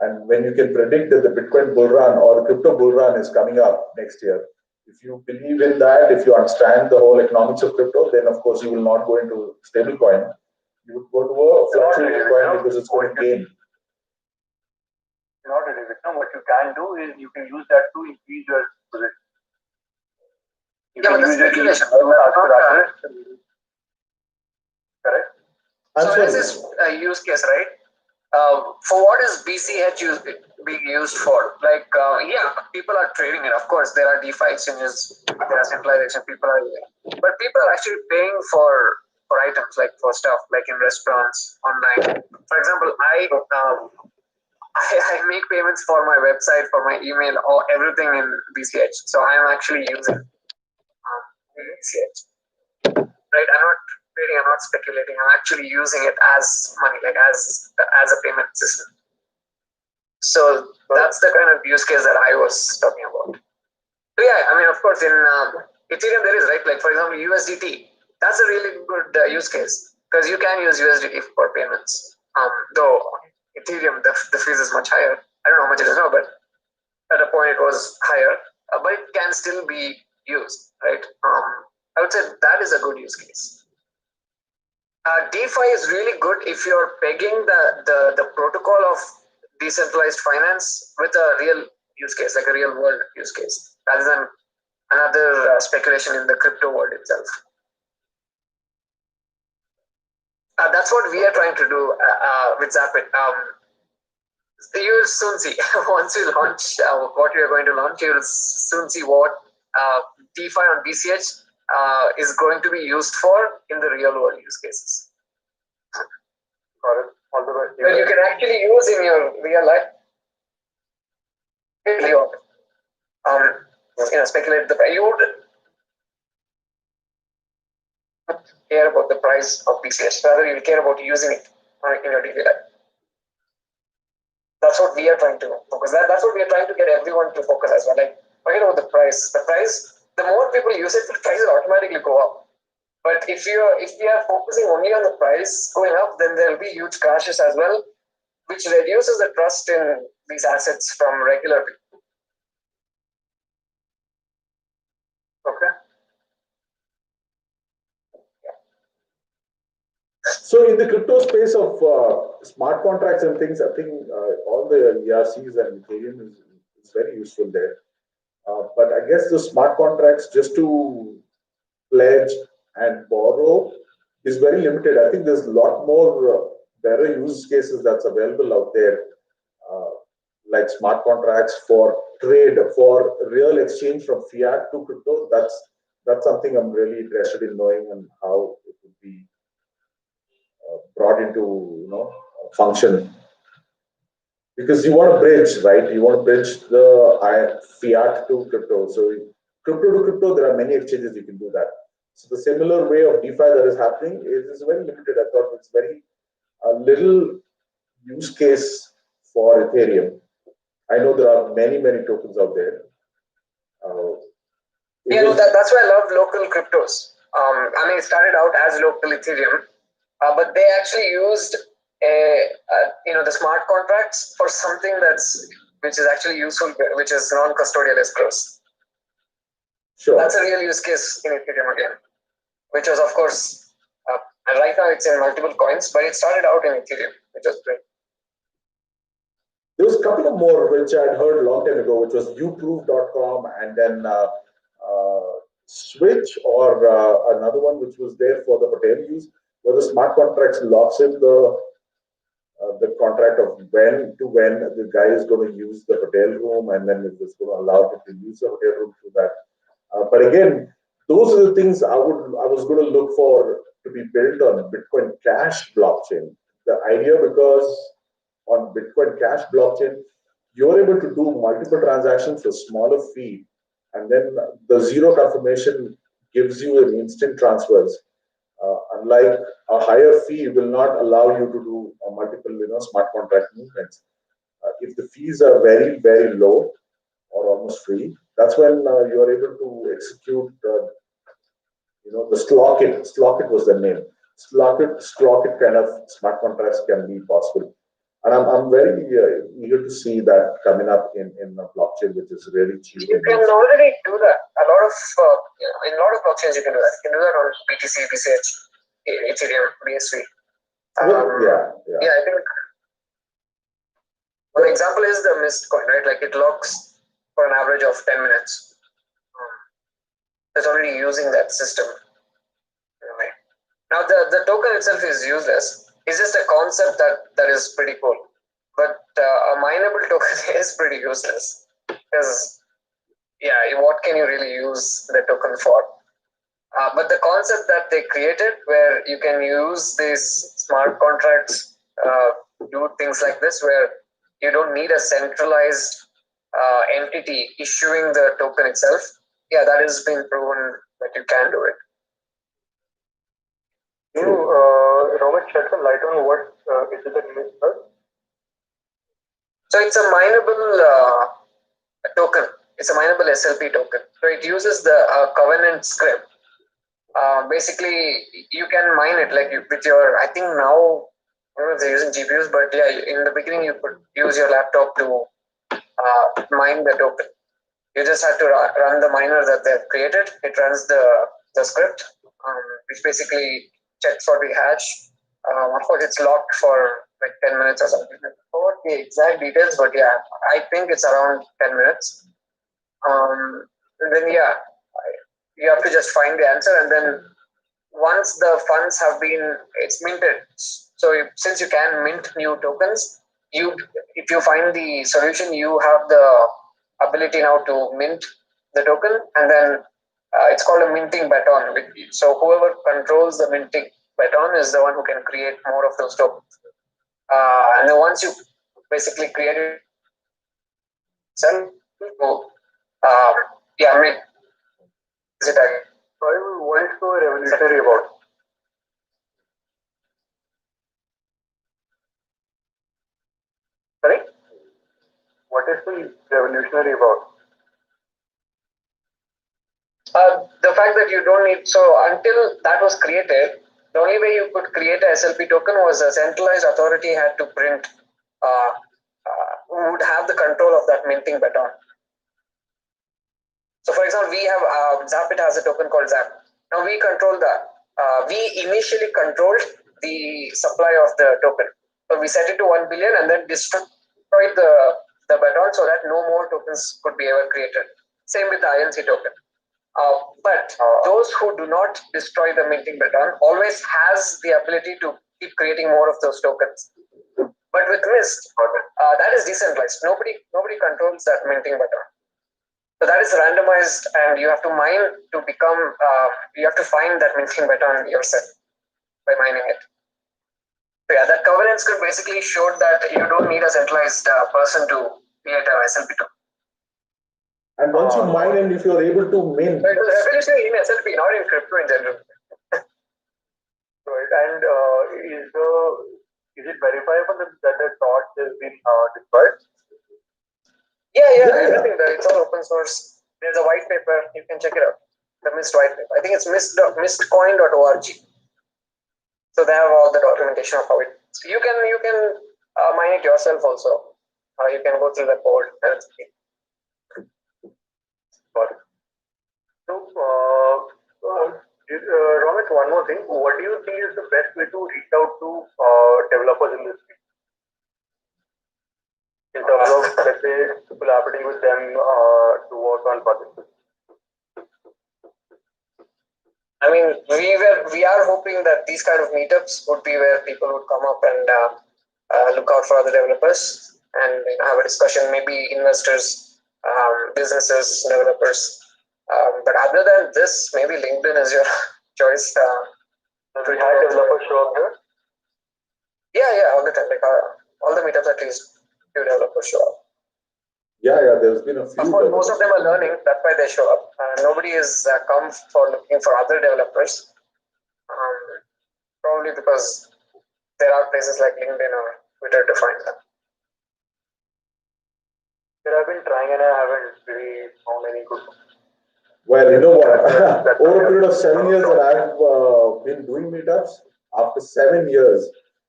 And when you can predict that the Bitcoin bull run or the crypto bull run is coming up next year, if you believe in that, if you understand the whole economics of crypto, then of course you will not go into stable coin. You would go to a fluctuating coin because it's going to gain. Not really. What you can do is you can use that to increase your position. Yeah, but the speculation. Correct. So this is a use case, right? For what is BCH being used for? Like, yeah, people are trading it. Of course, there are DeFi exchanges, there are centralization. People are, but people are actually paying for items, like for stuff, like in restaurants, online. For example, I make payments for my website, for my email, or everything in BCH. So I am actually using BCH. Right? I'm not trading. I'm not speculating. I'm actually using it as money, like as a payment system. So that's the kind of use case that I was talking about. So yeah, I mean, of course, in Ethereum there is, right? Like for example, USDT. That's a really good use case because you can use USDT for payments. Though Ethereum, the fees is much higher. I don't know how much it is now, but at a point it was higher. But it can still be used, right? I would say that is a good use case. DeFi is really good if you're pegging the protocol of decentralized finance with a real use case, like a real world use case, rather than another speculation in the crypto world itself. That's what we are trying to do with Zapit. You will soon see. Once we launch what we are going to launch, you will soon see what DeFi on BCH is going to be used for in the real world use cases. All the rest, well, you can actually use in your real life. Speculate the price. You would care about the price of BCH, rather you will care about using it in your daily life. That's what we are trying to focus. That's what we are trying to get everyone to focus as well. Like, forget about the price. The the more people use it, the price will automatically go up. But if we are focusing only on the price going up, then there will be huge crashes as well, which reduces the trust in these assets from regular people. Okay. So in the crypto space of smart contracts and things, I think all the ERCs and Ethereum is very useful there. But I guess the smart contracts just to pledge and borrow is very limited. I think there's a lot more better use cases that's available out there, uh, like smart contracts for trade, for real exchange from fiat to crypto. That's something I'm really interested in knowing and how it would be brought into function, because you want to bridge, right? You want to bridge the fiat to crypto. So crypto to crypto, there are many exchanges you can do that. So the similar way of DeFi that is happening is very limited. I thought it's very little use case for Ethereum. I know there are many tokens out there. That's why I love local cryptos. I mean, it started out as local Ethereum, but they actually used the smart contracts for something which is actually useful, which is non-custodial escrows. Sure. That's a real use case in Ethereum again, which was, of course, and right now it's in multiple coins, but it started out in Ethereum, which was great. There was a couple of more which I'd heard a long time ago, which was uproof.com, and then Switch, or another one which was there for the hotel use, where the smart contracts locks in the contract of when the guy is going to use the hotel room, and then it is going to allow him to use the hotel room through that. But again, those are the things I was going to look for to be built on Bitcoin Cash blockchain. The idea, because on Bitcoin Cash blockchain, you're able to do multiple transactions for smaller fee, and then the zero confirmation gives you an instant transfers. Unlike a higher fee will not allow you to do multiple smart contract movements. If the fees are very low or almost free, that's when you are able to execute the Slockit was the name. Slockit kind of smart contracts can be possible. And I'm very eager to see that coming up in a blockchain which is really cheap. You can already do that. In a lot of blockchains you can do that. You can do that on BTC, BCH, Ethereum, BSV. Yeah, I think one example is the Mist coin, right? Like it locks for an average of 10 minutes. It's already using that system. Anyway. Now the token itself is useless. It's just a concept that is pretty cool. But a mineable token is pretty useless, because what can you really use the token for? But the concept that they created, where you can use these smart contracts, do things like this, where you don't need a centralized entity issuing the token itself. Yeah, that has been proven that you can do it. Robert, shed some light on what is it that Mist does? So it's a mineable token. It's a mineable SLP token. So it uses the covenant script. Basically, you can mine it with your. I think now, I don't know if they're using GPUs, but yeah, in the beginning you could use your laptop to mine the token. You just have to run the miner that they've created. It runs the script, which basically checks for the hash. Of course, it's locked for like 10 minutes or something. I forgot the exact details, but yeah, I think it's around 10 minutes. And then you have to just find the answer, and then once the funds have been, it's minted. So since you can mint new tokens, if you find the solution, you have the ability now to mint the token, and then it's called a minting baton. So whoever controls the minting baton is the one who can create more of those tokens. And then once you basically create it, is it again? What is so revolutionary about it? Sorry? What is so revolutionary about it? the fact that you don't need, so until that was created, the only way you could create a SLP token was a centralized authority had to print, would have the control of that minting baton. So for example, we have, Zapit has a token called Zap. Now we control that. We initially controlled the supply of the token. So we set it to 1 billion and then destroyed the baton so that no more tokens could be ever created. Same with the INC token. But those who do not destroy the minting baton always has the ability to keep creating more of those tokens. But with Mist, that is decentralized. Nobody controls that minting baton. So that is randomized, and you have to mine to become. You have to find that minting baton yourself by mining it. So yeah, that governance could basically show that you don't need a centralized person to create a SLP token. And once you mine and if you're able to mint. So it was revolutionary in SLP, not in crypto in general. Right. And is it verifiable that the thought has been destroyed? Yeah, everything there. It's all open source. There's a white paper. You can check it out. The Mist white paper. I think it's mistcoin.org. So they have all the documentation of how it. So you can mine it yourself also. You can go through the code and see. So, Ramit, one more thing. What do you think is the best way to reach out to developers in this field? In terms of, let's say, collaborating with them to work on projects? I mean, we are hoping that these kind of meetups would be where people would come up and look out for other developers and have a discussion, maybe investors, businesses, developers. But other than this, maybe LinkedIn is your choice. We had developers show up here? Yeah, all the time. Like all the meetups, at least few developers show up. Yeah, there's been a few. Of course, most of them are learning. That's why they show up. Nobody is come for looking for other developers. Probably because there are places like LinkedIn or Twitter to find them. I've been trying and I haven't really found any good ones. Well, you know what? Over a period of 7 years that I've been doing meetups, after 7 years,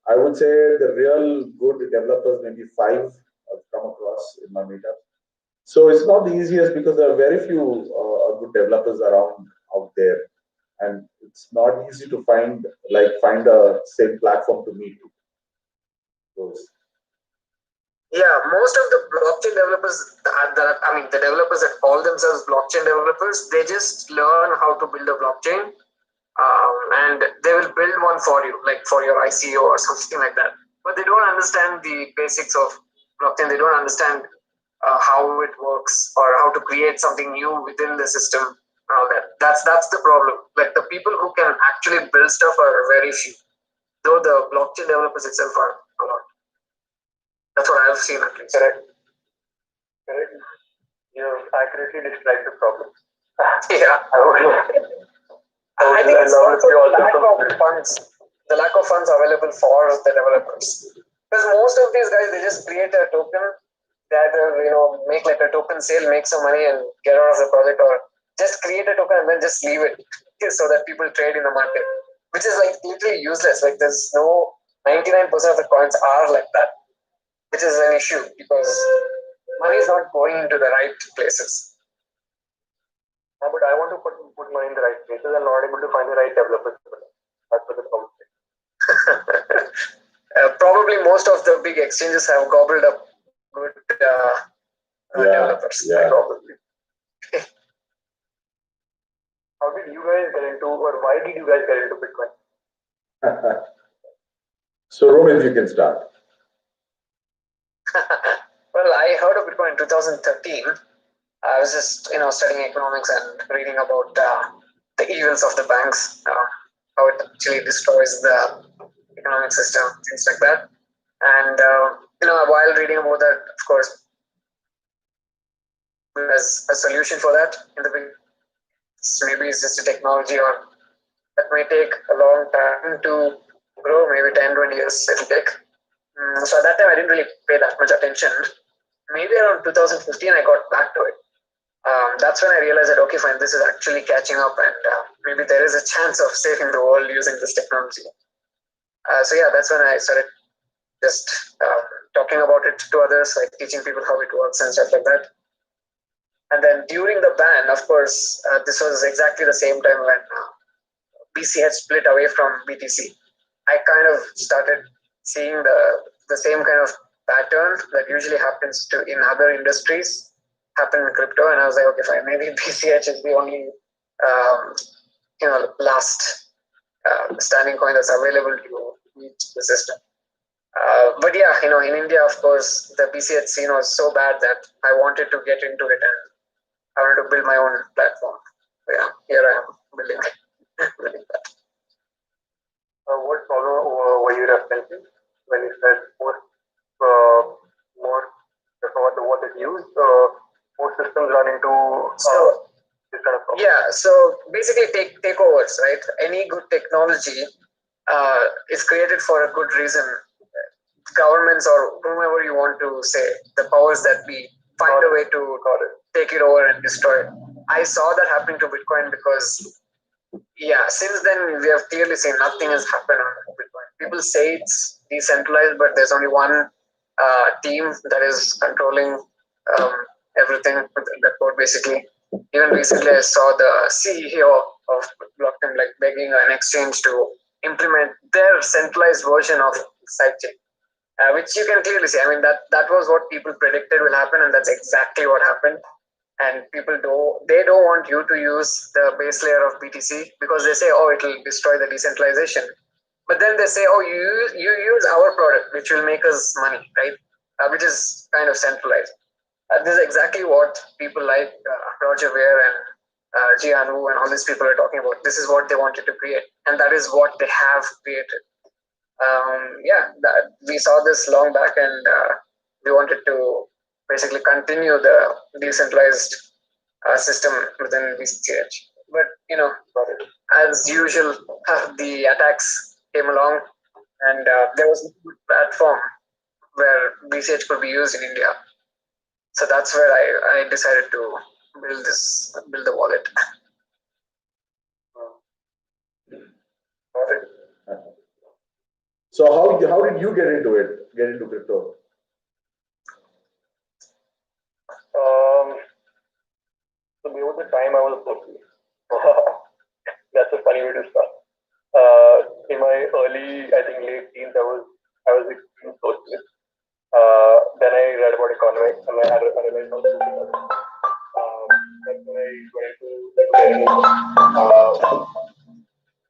I would say the real good developers, maybe 5, I've come across in my meetups. So it's not the easiest because there are very few good developers around out there, and it's not easy to find a same platform to meet those. Yeah, most of the blockchain developers, the developers that call themselves blockchain developers, they just learn how to build a blockchain, and they will build one for you, like for your ICO or something like that. But they don't understand the basics of blockchain. They don't understand how it works or how to create something new within the system and all that. That's the problem. Like the people who can actually build stuff are very few, though the blockchain developers itself are a lot. That's what I've seen at least. Correct. You've accurately described the problem. Yeah. I think it's also the lack of funds available for the developers. Because most of these guys, they just create a token, they either make like a token sale, make some money and get out of the project, or just create a token and then just leave it so that people trade in the market, which is like literally useless. Like there's no 99% of the coins are like that, which is an issue because money is not going into the right places. But I want to put money in the right places and not able to find the right developers. That's what the problem is. Probably most of the big exchanges have gobbled up good developers. Yeah. Probably. How did you guys get into, or why did you guys get into Bitcoin? So, Roman, you can start. Well, I heard of Bitcoin in 2013. I was just, studying economics and reading about the evils of the banks, how it actually destroys the economic system, things like that. And while reading about that, of course, there's a solution for that in the beginning. Maybe it's just a technology, or that may take a long time to grow. Maybe 10-20 years it'll take. So at that time, I didn't really pay that much attention. Maybe around 2015, I got back to it. That's when I realized that, okay, fine, this is actually catching up, and maybe there is a chance of saving the world using this technology. So yeah, that's when I started just talking about it to others, like teaching people how it works and stuff like that. And then during the ban, of course, this was exactly the same time when BCH split away from BTC. I kind of started seeing the same kind of pattern that usually happens to in other industries happen in crypto, and I was like, okay, fine, maybe BCH is the only last standing coin that's available to meet the system. But yeah, in India, of course, the BCH scene was so bad that I wanted to get into it, and I wanted to build my own platform. So yeah, here I am building that. What problem were you referencing when you said more what is used? More systems run into this kind of problem. Yeah, so basically takeovers, right? Any good technology is created for a good reason. Governments or whomever you want to say, the powers that be, find a way to take it over and destroy it. I saw that happening to Bitcoin because, yeah, since then we have clearly seen nothing has happened on Bitcoin. People say it's decentralized, but there's only one team that is controlling everything, the code basically. Even recently, I saw the CEO of blockchain like begging an exchange to implement their centralized version of sidechain, which you can clearly see. I mean, that was what people predicted will happen, and that's exactly what happened. And people don't want you to use the base layer of BTC because they say, oh, it will destroy the decentralization. But then they say, oh, you use our product, which will make us money, right? Which is kind of centralized. This is exactly what people like Roger Ver and Jian Wu and all these people are talking about. This is what they wanted to create, and that is what they have created. We saw this long back, and we wanted to basically continue the decentralized system within BCH. But as usual, the attacks came along, and there was no platform where BCH could be used in India. So that's where I decided to build the wallet. So how did you get into crypto? So there was a time I was working. That's a funny way to start. In my early, I think late teens, I was extremely socialist. Then I read about economics, and I realized how stupid I was. That's when I went into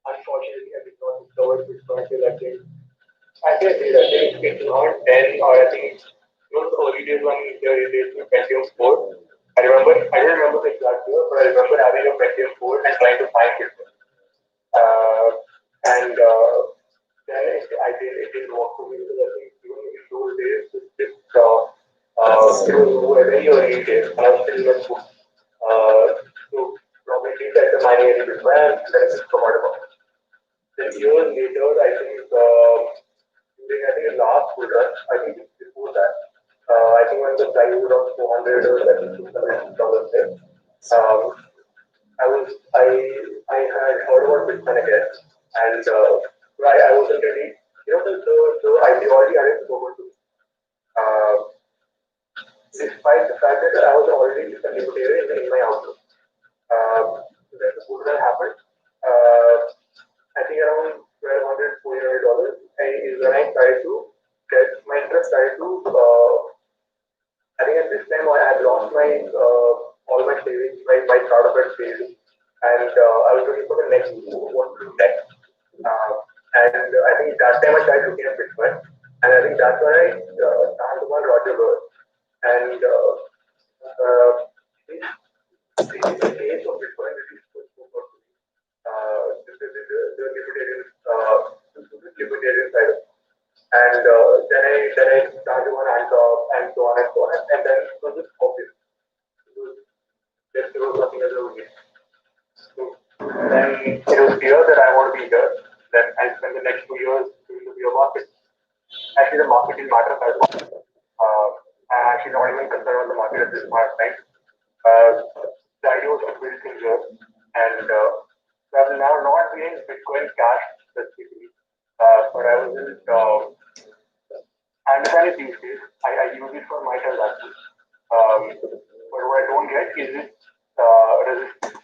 unfortunately, I did not discover Bitcoin till I think it's not 10, or I think the early days when there used to be Pentium 4. I don't remember the exact year, but I remember having a Pentium 4 and trying to find Bitcoin. And then it didn't work for me because I think even in those days, it was very early days, and I was still in the school. So probably at the mining area Bitcoin, and then I just forgot about it. Then years later, I think during the last school run, I think before that, I think when the price was around 400 or $600 there, I had heard about Bitcoin again, and I wasn't ready. The ideology I didn't go to. Despite the fact that I was already a libertarian in my outlook. When the bull run happened, I think around $1,200, $400 is when I tried to get my interest started to. I think at this time I had lost my all my savings, my startup had failed, and I was looking for the next what to do next. And I think that time I started looking at Bitcoin, and I think that's when I started one Roger Ver, and the case of Bitcoin really spoke for me. The libertarian side, and then I started one and so on, and then it was just obvious. There was nothing else I would get. So then it was clear that I want to be here. Then I spent the next 2 years doing the beer market. Actually, the market didn't matter that much. I'm actually not even concerned about the market at this point of time. The idea was to build things here, and I'm now not doing Bitcoin Cash specifically, but I was in I understand it these days. I use it for my transactions. But what I don't get is its resistance.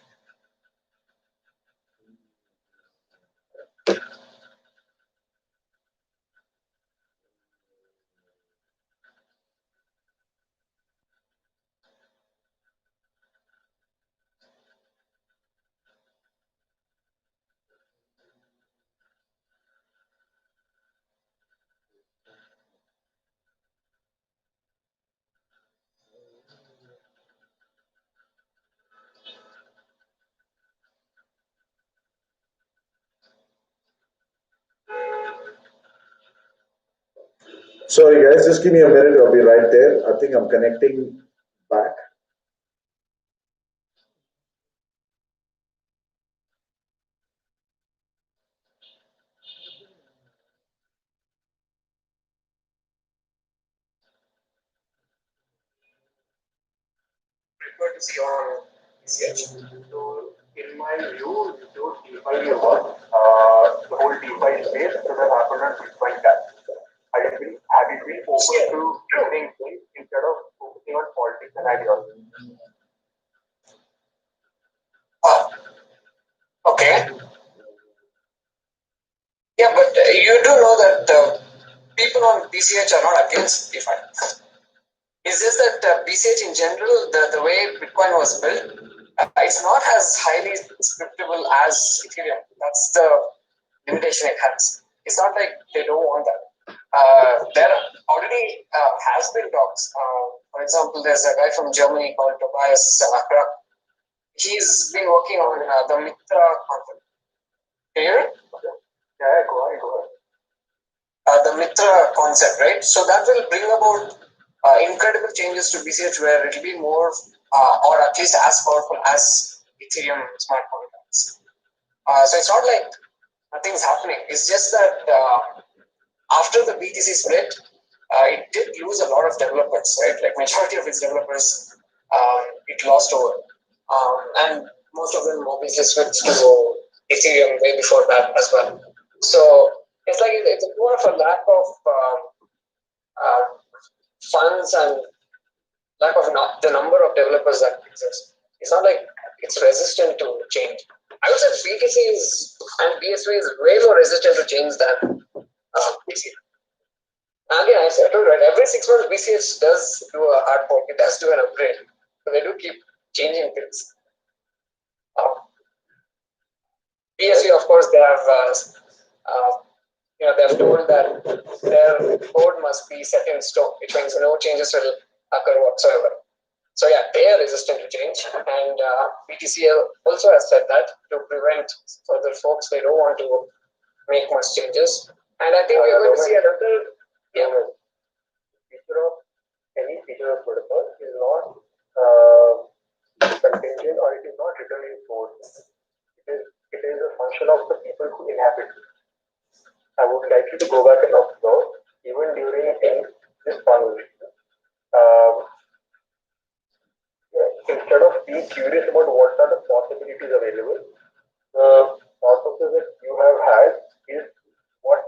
Sorry guys, just give me a minute, I'll be right there. I think I'm connecting back. Prefer to see on BCH. So, in my view, those DeFi work, the whole DeFi space should have happened on Bitcoin Cash. Have you been open to doing things instead of focusing on politics and ideology? Okay. Yeah, but you do know that people on BCH are not against DeFi. It's just that BCH in general, the way Bitcoin was built, it's not as highly scriptable as Ethereum. That's the limitation it has. It's not like they don't want that. There already has been talks. For example, there's a guy from Germany called Tobias Krak. He's been working on the Mitra concept. Can you hear it? Yeah, go ahead. The Mitra concept, right? So that will bring about incredible changes to BCH where it will be more or at least as powerful as Ethereum smart contracts. So it's not like nothing's happening. It's just that after the BTC split, it did lose a lot of developers, right? Like majority of its developers, it lost over. And most of them obviously switched to Ethereum way before that as well. So it's like it's more of a lack of funds and lack of the number of developers that exist. It's not like it's resistant to change. I would say BTC and BSV is way more resistant to change than BCH. Again, I told you, right, every 6 months BCH does do a hard fork, it does do an upgrade. So they do keep changing things. BSV, of course, they have they have told that their code must be set in stone, which means no changes will occur whatsoever. So yeah, they are resistant to change, and BTC also has said that to prevent further forks, they don't want to make much changes. And I think we're going to see another. Feature of any feature of protocol is not contingent or it is not written in code. It is a function of the people who inhabit it. I would like you to go back and observe, even during this conversation. Instead of being curious about what are the possibilities available, the thought process that you have had is what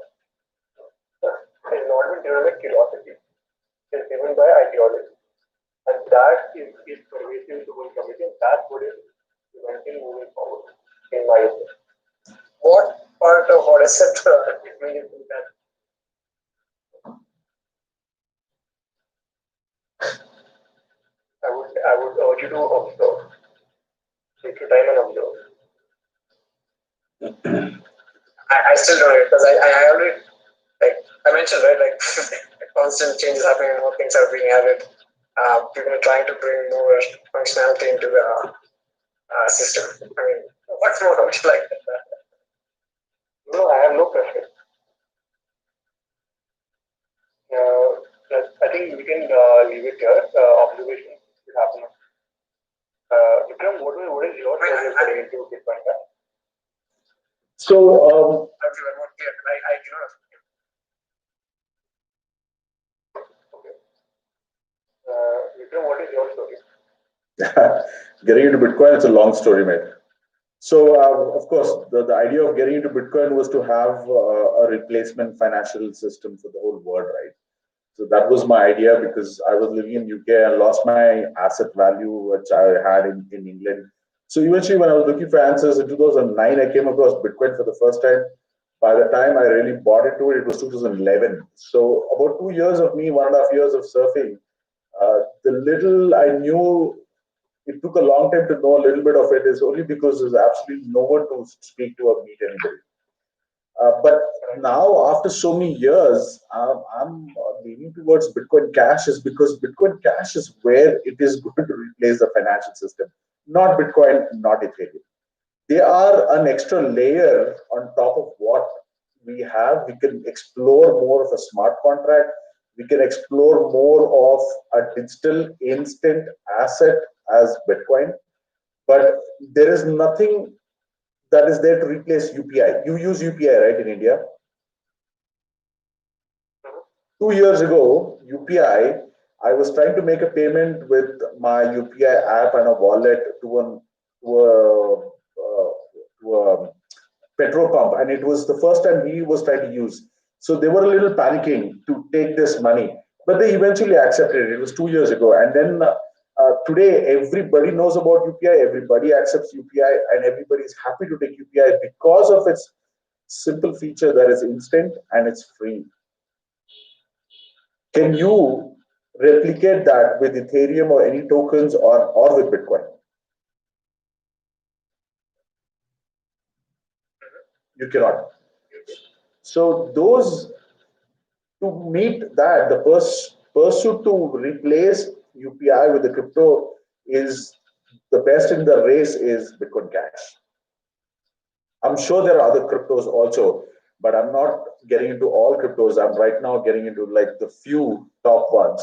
has not been driven by curiosity, is driven by ideology. And that is pervasive to one committee, and that's what is preventing moving forward, in my opinion. What part of what is said made you think that? I would urge you to observe. Take your time and observe. I still don't know because I already, like I mentioned, right, like constant changes happening and more things are being added. People are trying to bring more functionality into the system. I mean, what more would you like? No, I have no preference. I think we can leave it here. Observation should happen. Vikram, what is your story getting into Bitcoin Cash? So, Okay, I'm not clear. I do not. Okay. Vikram, what is your story? Getting into Bitcoin, it's a long story, mate. So, of course, the idea of getting into Bitcoin was to have a replacement financial system for the whole world, right? So that was my idea because I was living in UK and lost my asset value, which I had in England. So eventually, when I was looking for answers in 2009, I came across Bitcoin for the first time. By the time I really bought into it, it was 2011. So about 2 years of me, 1.5 years of surfing, the little I knew, it took a long time to know a little bit of it is only because there's absolutely no one to speak to or meet anybody. But now, after so many years, I'm leaning towards Bitcoin Cash is because Bitcoin Cash is where it is going to replace the financial system, not Bitcoin, not Ethereum. They are an extra layer on top of what we have. We can explore more of a smart contract. We can explore more of a digital instant asset as Bitcoin. But there is nothing that is there to replace UPI. You use UPI, right, in India? 2 years ago, UPI, I was trying to make a payment with my UPI app and a wallet to a petrol pump, and it was the first time he was trying to use. So they were a little panicking to take this money, but they eventually accepted it. It was 2 years ago, and then today everybody knows about UPI. Everybody accepts UPI, and everybody is happy to take UPI because of its simple feature that is instant and it's free. Can you replicate that with Ethereum or any tokens or with Bitcoin? You cannot. So those, to meet that, the pursuit to replace UPI with the crypto is the best in the race is Bitcoin Cash. I'm sure there are other cryptos also, but I'm not getting into all cryptos. I'm right now getting into like the few top ones.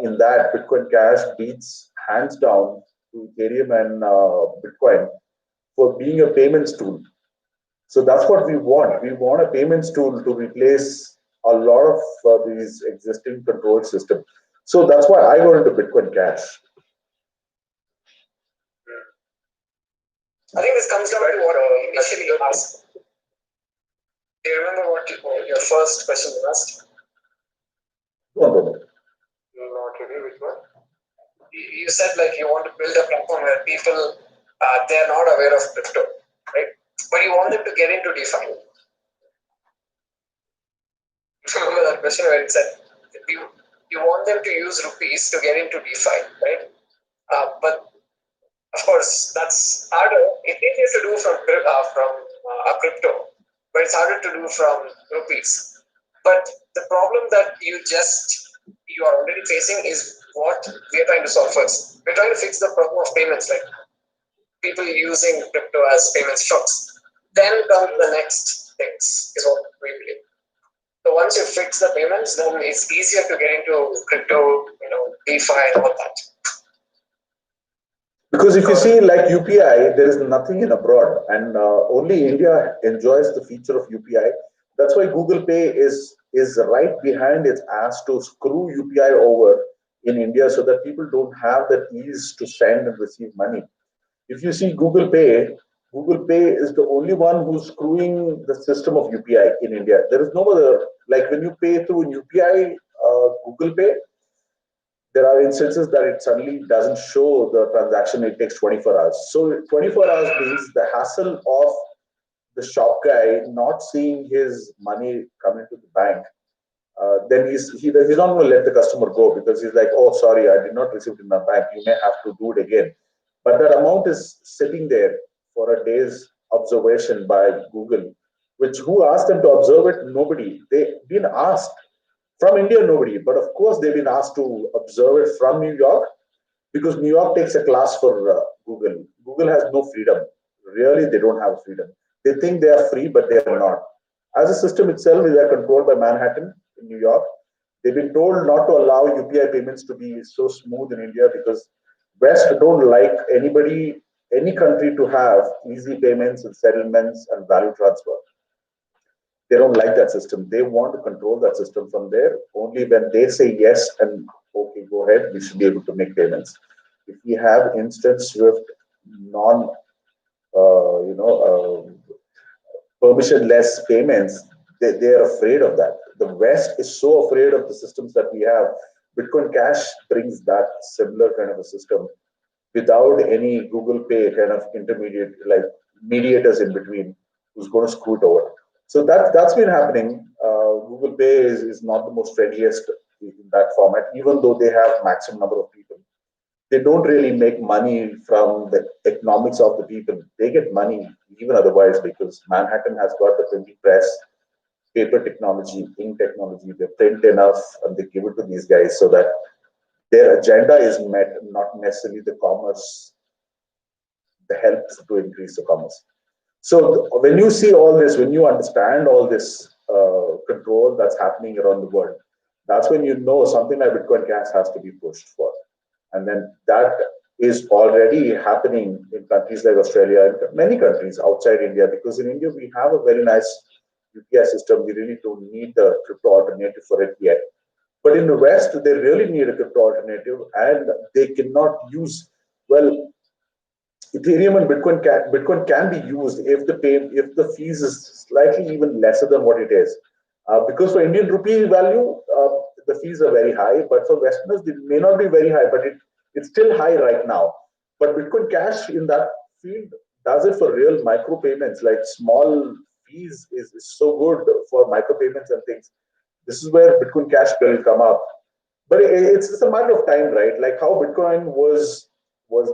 In that, Bitcoin Cash beats hands down to Ethereum and Bitcoin for being a payments tool. So that's what we want. We want a payments tool to replace a lot of these existing control systems. So that's why I got into Bitcoin Cash. I think this comes down to what initially you asked. Do you remember what your first question was asked? Go on. Not really, which one? You said like you want to build a platform where people they're not aware of crypto, right? But you want them to get into DeFi. Remember that question where it said you want them to use rupees to get into DeFi, right? But of course, that's harder. It's easier to do from a crypto, but it's harder to do from rupees. But the problem that you are already facing is what we are trying to solve first. We're trying to fix the problem of payments, like people using crypto as payment stocks. Then come the next things, is what we believe. So once you fix the payments, then it's easier to get into crypto, DeFi and all that. Because if you see, like UPI, there is nothing in abroad, and only India enjoys the feature of UPI. That's why Google Pay is right behind its ass to screw UPI over in India, so that people don't have that ease to send and receive money. If you see Google Pay is the only one who's screwing the system of UPI in India. There is no other, like when you pay through UPI, Google Pay, there are instances that it suddenly doesn't show the transaction. It takes 24 hours. So 24 hours means the hassle of the shop guy not seeing his money come into the bank. Then he's not going to let the customer go because he's like, oh, sorry, I did not receive it in my bank. You may have to do it again. But that amount is sitting there for a day's observation by Google, which who asked them to observe it? Nobody. They've been asked. From India, nobody. But of course, they've been asked to observe it from New York because New York takes a class for Google. Google has no freedom. Really, they don't have freedom. They think they are free, but they are not. As a system itself, they are controlled by Manhattan in New York. They've been told not to allow UPI payments to be so smooth in India because West don't like any country to have easy payments and settlements and value transfer. They don't like that system. They want to control that system from there. Only when they say yes and okay, go ahead, we should be able to make payments. if we have instant swift non permissionless payments, they are afraid of that. The West is so afraid of the systems that we have. Bitcoin Cash brings that similar kind of a system without any Google Pay kind of intermediate, like mediators in between, who's going to screw it over. So that's been happening. Google Pay is not the most friendliest in that format, even though they have maximum number of people. They don't really make money from the economics of the people. They get money even otherwise because Manhattan has got the printing press, paper technology, ink technology. They print enough and they give it to these guys so that their agenda is met, not necessarily the commerce, the help to increase the commerce. So when you see all this, when you understand all this control that's happening around the world, that's when you know something like Bitcoin Cash has to be pushed for. And then that is already happening in countries like Australia and many countries outside India, because in India we have a very nice UPI system. We really don't need the crypto alternative for it yet. But in the West, they really need a crypto alternative, and they cannot use, well, Ethereum and Bitcoin can be used if the fees is slightly even lesser than what it is, because for Indian rupee value, the fees are very high, but for Westerners they may not be very high, but it's still high right now. But Bitcoin Cash in that field does it for real micro payments, like small fees is so good for micro payments and things. This is where Bitcoin Cash will come up, but it's a matter of time, right? Like how Bitcoin was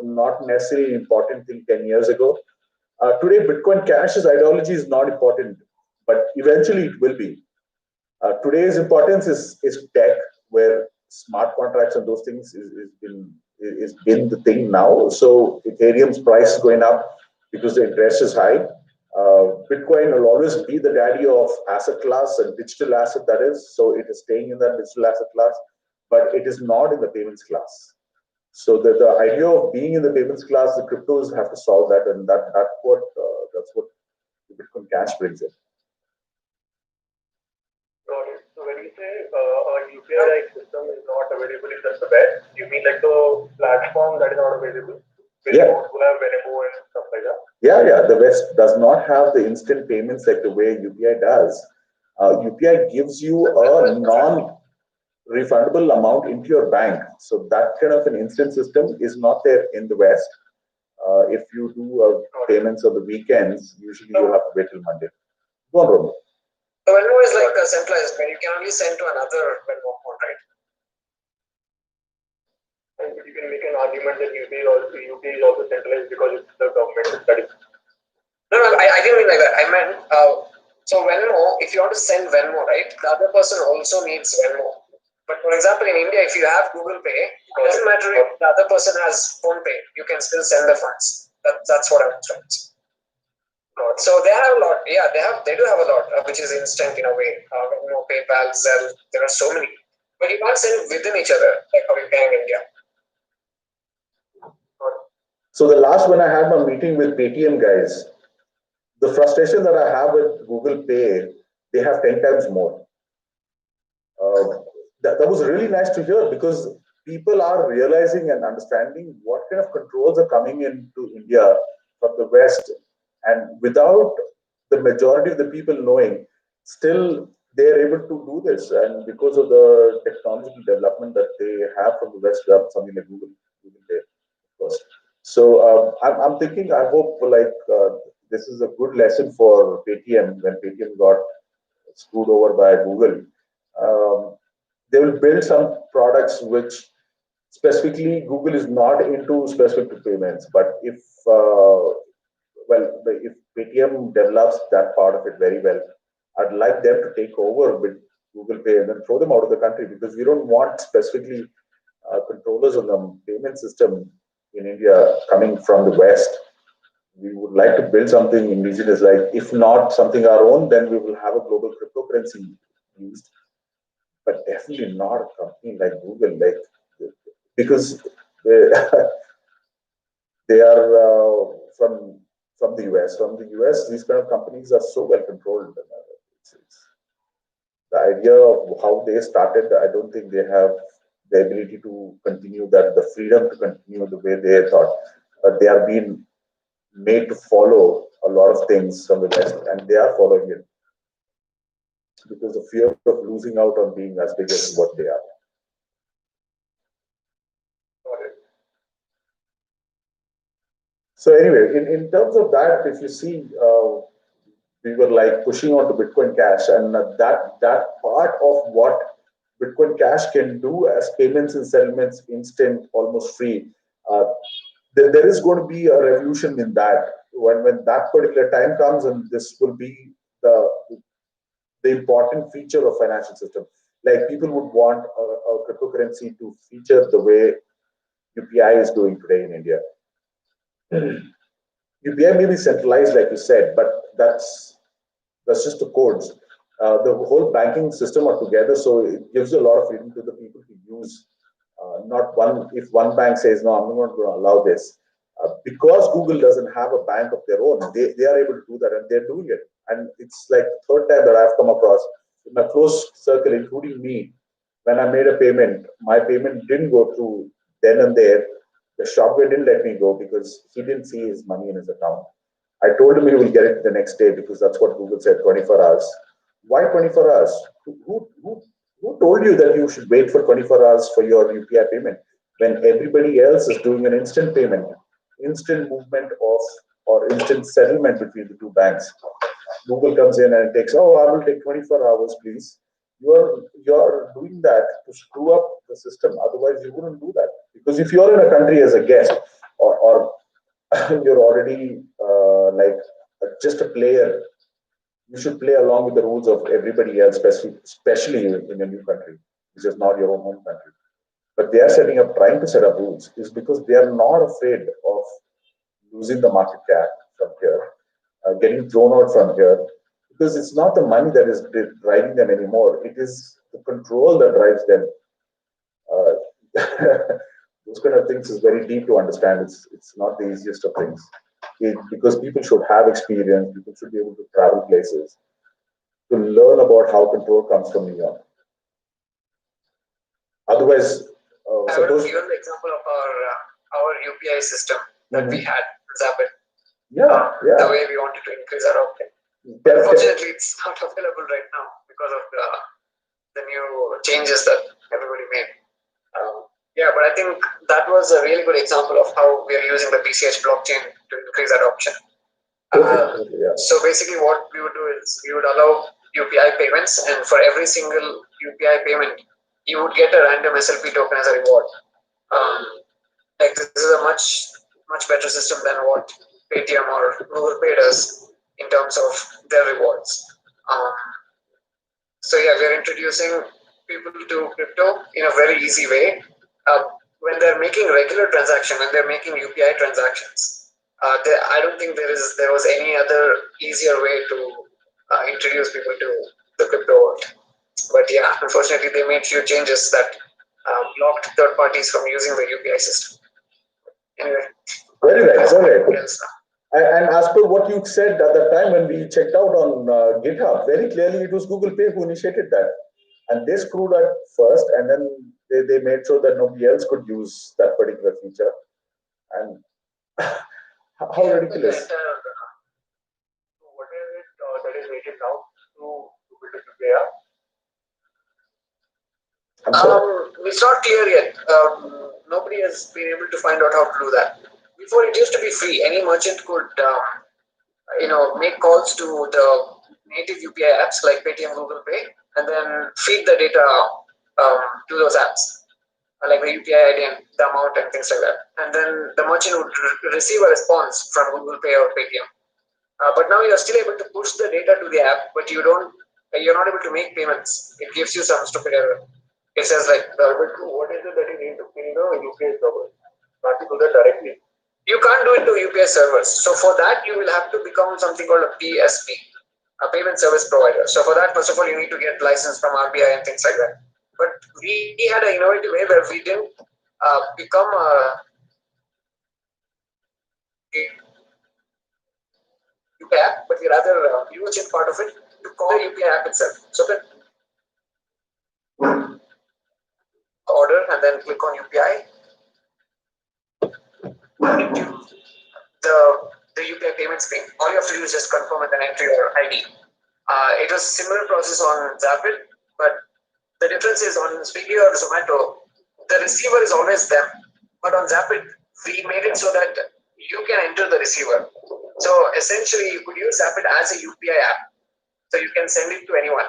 not necessarily an important thing 10 years ago. Today, Bitcoin Cash's ideology is not important, but eventually it will be. Today's importance is tech, where smart contracts and those things is been the thing now. So Ethereum's price is going up because the interest is high. Bitcoin will always be the daddy of asset class and digital asset, that is. So it is staying in that digital asset class, but it is not in the payments class. So the idea of being in the payments class, the cryptos have to solve that, and that's what Bitcoin Cash brings in. Got it. So when you say a UPI-like system is not available in the West, you mean like the platform that is not available? Yeah. Who have Venmo and stuff like that? Yeah. The West does not have the instant payments like the way UPI does. UPI gives you a non-refundable amount into your bank. So that kind of an instant system is not there in the West. If you do payments on the weekends, usually you have to wait till Monday. Go on, Romo. So Venmo is like centralized, where you can only send to another Venmo account, right? And you can make an argument that UPI is also centralized because it's the government that is. No, I didn't mean like that. I meant, so Venmo, if you want to send Venmo, right, the other person also needs Venmo. But for example, in India, if you have Google Pay, it doesn't matter if the other person has phone pay, you can still send the funds. That's what I'm trying to say. So they have a lot. Yeah, they do have a lot, which is instant in a way. Venmo, PayPal, Zelle, there are so many. But you can't send within each other like how you can in India. So the last one I had my meeting with Paytm guys, the frustration that I have with Google Pay, they have 10 times more. That was really nice to hear, because people are realizing and understanding what kind of controls are coming into India from the West, and without the majority of the people knowing, still they are able to do this, and because of the technological development that they have from the West, something like Google Pay, of course. So I'm thinking, I hope this is a good lesson for Paytm when Paytm got screwed over by Google. They will build some products which specifically Google is not into specific to payments. But if if Paytm develops that part of it very well, I'd like them to take over with Google Pay and then throw them out of the country, because we don't want specifically controllers on the payment system in India coming from the West. We would like to build something indigenous, like if not something our own, then we will have a global cryptocurrency used, but definitely not a company like Google, because they are from the US. From the US, these kind of companies are so well controlled. It's the idea of how they started, I don't think they have the ability to continue that, the freedom to continue the way they thought. But they are being made to follow a lot of things from the West, and they are following it because of fear of losing out on being as big as what they are. So anyway, in terms of that, if you see, we were like pushing on to Bitcoin Cash, and that part of what Bitcoin Cash can do as payments and settlements, instant, almost free. There is going to be a revolution in that when that particular time comes, and this will be the important feature of financial system. Like people would want a cryptocurrency to feature the way UPI is doing today in India. UPI may be centralized, like you said, but that's just the codes. The whole banking system are together, so it gives a lot of freedom to the people to use. Not one. If one bank says no, I'm not going to allow this, because Google doesn't have a bank of their own, they are able to do that, and they're doing it. And it's like the third time that I've come across in my close circle, including me, when I made a payment, my payment didn't go through then and there. The shopkeeper didn't let me go because he didn't see his money in his account. I told him he will get it the next day because that's what Google said, 24 hours. Why 24 hours? Who told you that you should wait for 24 hours for your UPI payment when everybody else is doing an instant payment, instant movement of or instant settlement between the two banks? Google comes in and it takes, oh, I will take 24 hours, please. You're doing that to screw up the system. Otherwise, you wouldn't do that. Because if you're in a country as a guest or you're already like just a player, you should play along with the rules of everybody else, especially in a new country, which is not your own home country. But they are trying to set up rules, is because they are not afraid of losing the market cap from here, getting thrown out from here, because it's not the money that is driving them anymore. It is the control that drives them. Those kind of things is very deep to understand. It's not the easiest of things. Because people should have experience, people should be able to travel places to learn about how control comes from New York. Otherwise, I would give an example of our UPI system that we had, Zapit. Yeah. The way we wanted to increase our opt-in. Unfortunately, it's not available right now because of the new changes that everybody made. Yeah, but I think that was a really good example of how we are using the BCH blockchain to increase adoption. So basically what we would do is we would allow UPI payments, and for every single UPI payment, you would get a random SLP token as a reward. Like this is a much better system than what Paytm or Google Pay does in terms of their rewards. So yeah, we are introducing people to crypto in a very easy way. When they're making regular transaction, when they're making UPI transactions, I don't think there was any other easier way to introduce people to the crypto world. But yeah, unfortunately, they made few changes that blocked third parties from using the UPI system. Anyway, very right. And as per what you said at the time when we checked out on GitHub, very clearly it was Google Pay who initiated that. And they screwed up first, and then they made sure that nobody else could use that particular feature. And how ridiculous. What is it that is needed now to build a UPI app? It's not clear yet. Nobody has been able to find out how to do that. Before, it used to be free. Any merchant could, make calls to the native UPI apps like Paytm, Google Pay, and then feed the data to those apps, like the UPI ID and the amount and things like that. And then the merchant would receive a response from Google Pay or Paytm. But now you're still able to push the data to the app, but you're not able to make payments. It gives you some stupid error. It says like, what is it that you need to pay the UPI server? Can't you do that directly? You can't do it to UPI servers. So for that, you will have to become something called a PSP, a payment service provider. So for that, first of all, you need to get license from RBI and things like that. But we had an innovative way where we didn't become a UPI app, but we rather use it part of it to call the UPI app itself. So that order and and click on UPI. The UPI payment screen. All you have to do is just confirm and then enter your ID. It was a similar process on Zapid, but the difference is on Swiggy or Zomato, the receiver is always them. But on Zapid, we made it so that you can enter the receiver. So essentially, you could use Zapid as a UPI app. So you can send it to anyone,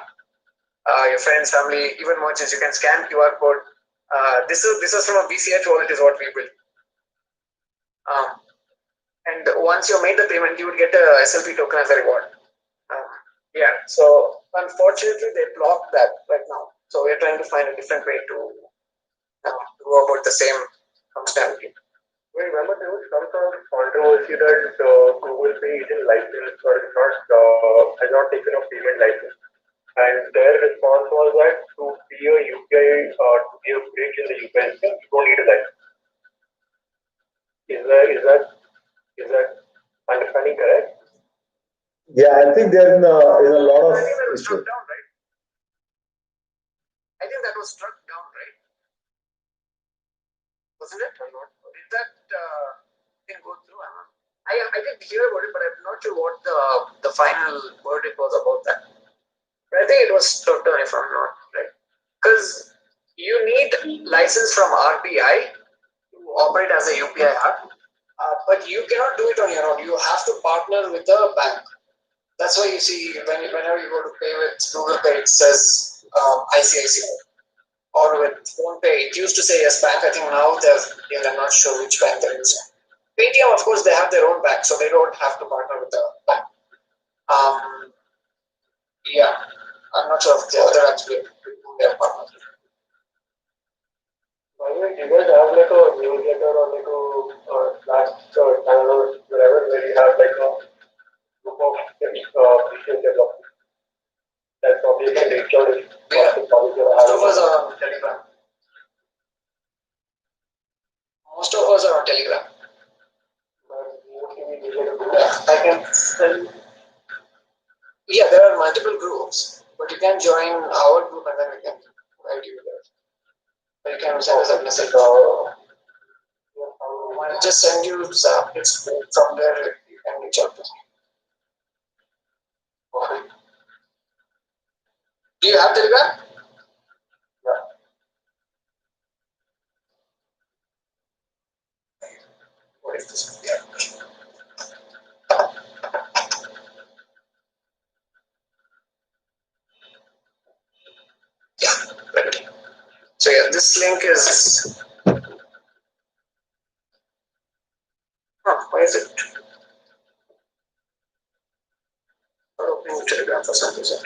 your friends, family, even merchants. You can scan QR code. This is from a BCH wallet is what we built. And once you made the payment, you would get a SLP token as a reward. Yeah. So unfortunately, they blocked that right now. So we're trying to find a different way to go about the same functionality. We remember there was some sort of controversy that Google Pay isn't licensed or has not taken a payment license. And their response was that to be a UPI to be a bridge in the UPI system, you don't need a license. Is that understanding correct? Yeah, I think they're in a lot of I think that was issues. struck down, right? I think that was struck down, right? Wasn't it? Did that thing go through? I did hear about it, but I'm not sure what the final verdict was about that. But I think it was struck down, if I'm not right, because you need license from RBI to operate as a UPI app, but you cannot do it on your own. You have to partner with a bank. That's why you see whenever you go to pay with Google Pay, it says ICICI. Or with PhonePe, it used to say Yes Bank. I think now they're not sure which bank they're using. Paytm, of course, they have their own bank, so they don't have to partner with the bank. Yeah, I'm not sure if the other actually their partner. By the way, do you guys have like a newsletter or like a Slack channel or whatever where you have like a group of business developers that probably can reach out if Most of us are on Telegram. Most of us are on Telegram. I can tell. Yeah, there are multiple groups, but you can join our group and then we can write you there. You can send us a message. I'll just send you Zap. It's from there you can reach out to me. Okay. Do you have Telegram? Yeah. What is this? Yeah. Right. So yeah, this link is. Why is it not opening Telegram for some reason?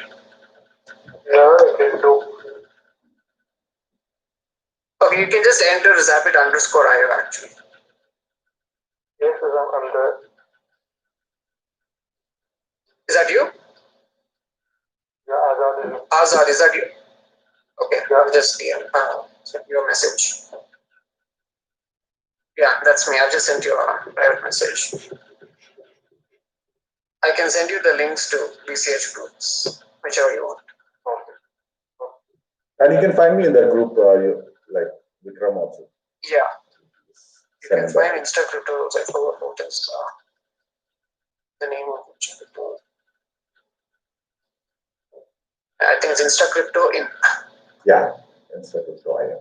Yeah, I can do. Okay, you can just enter Zapid_IO actually. Yes, I'm there. Is that you? Yeah, Azad, is that you? Okay, Yeah. I'll just send you a message. Yeah, that's me. I've just sent you a private message. I can send you the links to BCH groups, whichever you want. And you can find me in that group, like Vikram also. Yeah. You can find Instacrypto. I forgot what is the name of Instacrypto. I think it's Instacrypto in. Yeah, Instacrypto, I am.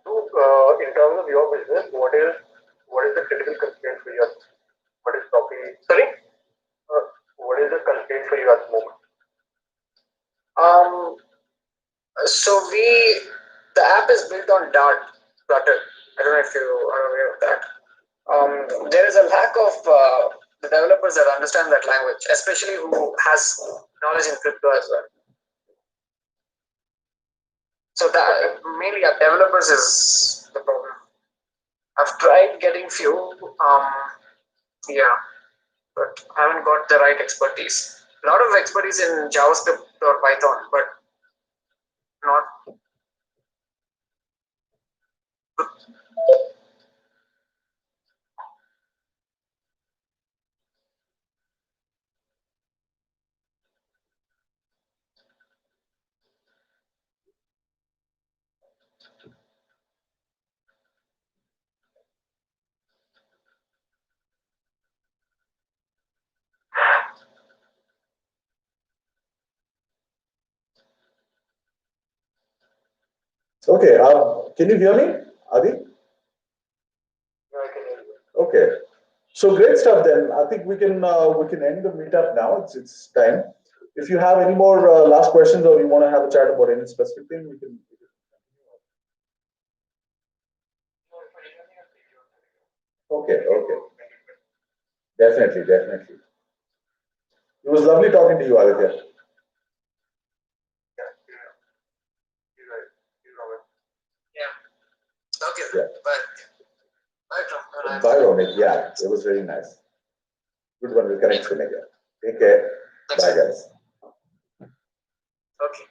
So, in terms of your business, what is the critical constraint for you? What is stopping? Sorry? What is the constraint for you at the moment? So the app is built on Dart, Flutter. I don't know if you are aware of that. There is a lack of the developers that understand that language, especially who has knowledge in crypto as well. So that mainly developers is the problem. I've tried getting few, yeah, but I haven't got the right expertise. A lot of expertise in JavaScript or Python, but not. Okay, can you hear me, Adi? I can hear you. Okay, so great stuff. Then I think we can end the meetup now. It's time. If you have any more last questions or you want to have a chat about any specific thing, we can. Okay, okay. Definitely, definitely. It was lovely talking to you, Aditya. Okay. Yeah. Bye. Bye, Tom. Bye, Romit. Yeah, it was very nice. Good one. We'll connect soon again. Take care. Bye, guys. Okay.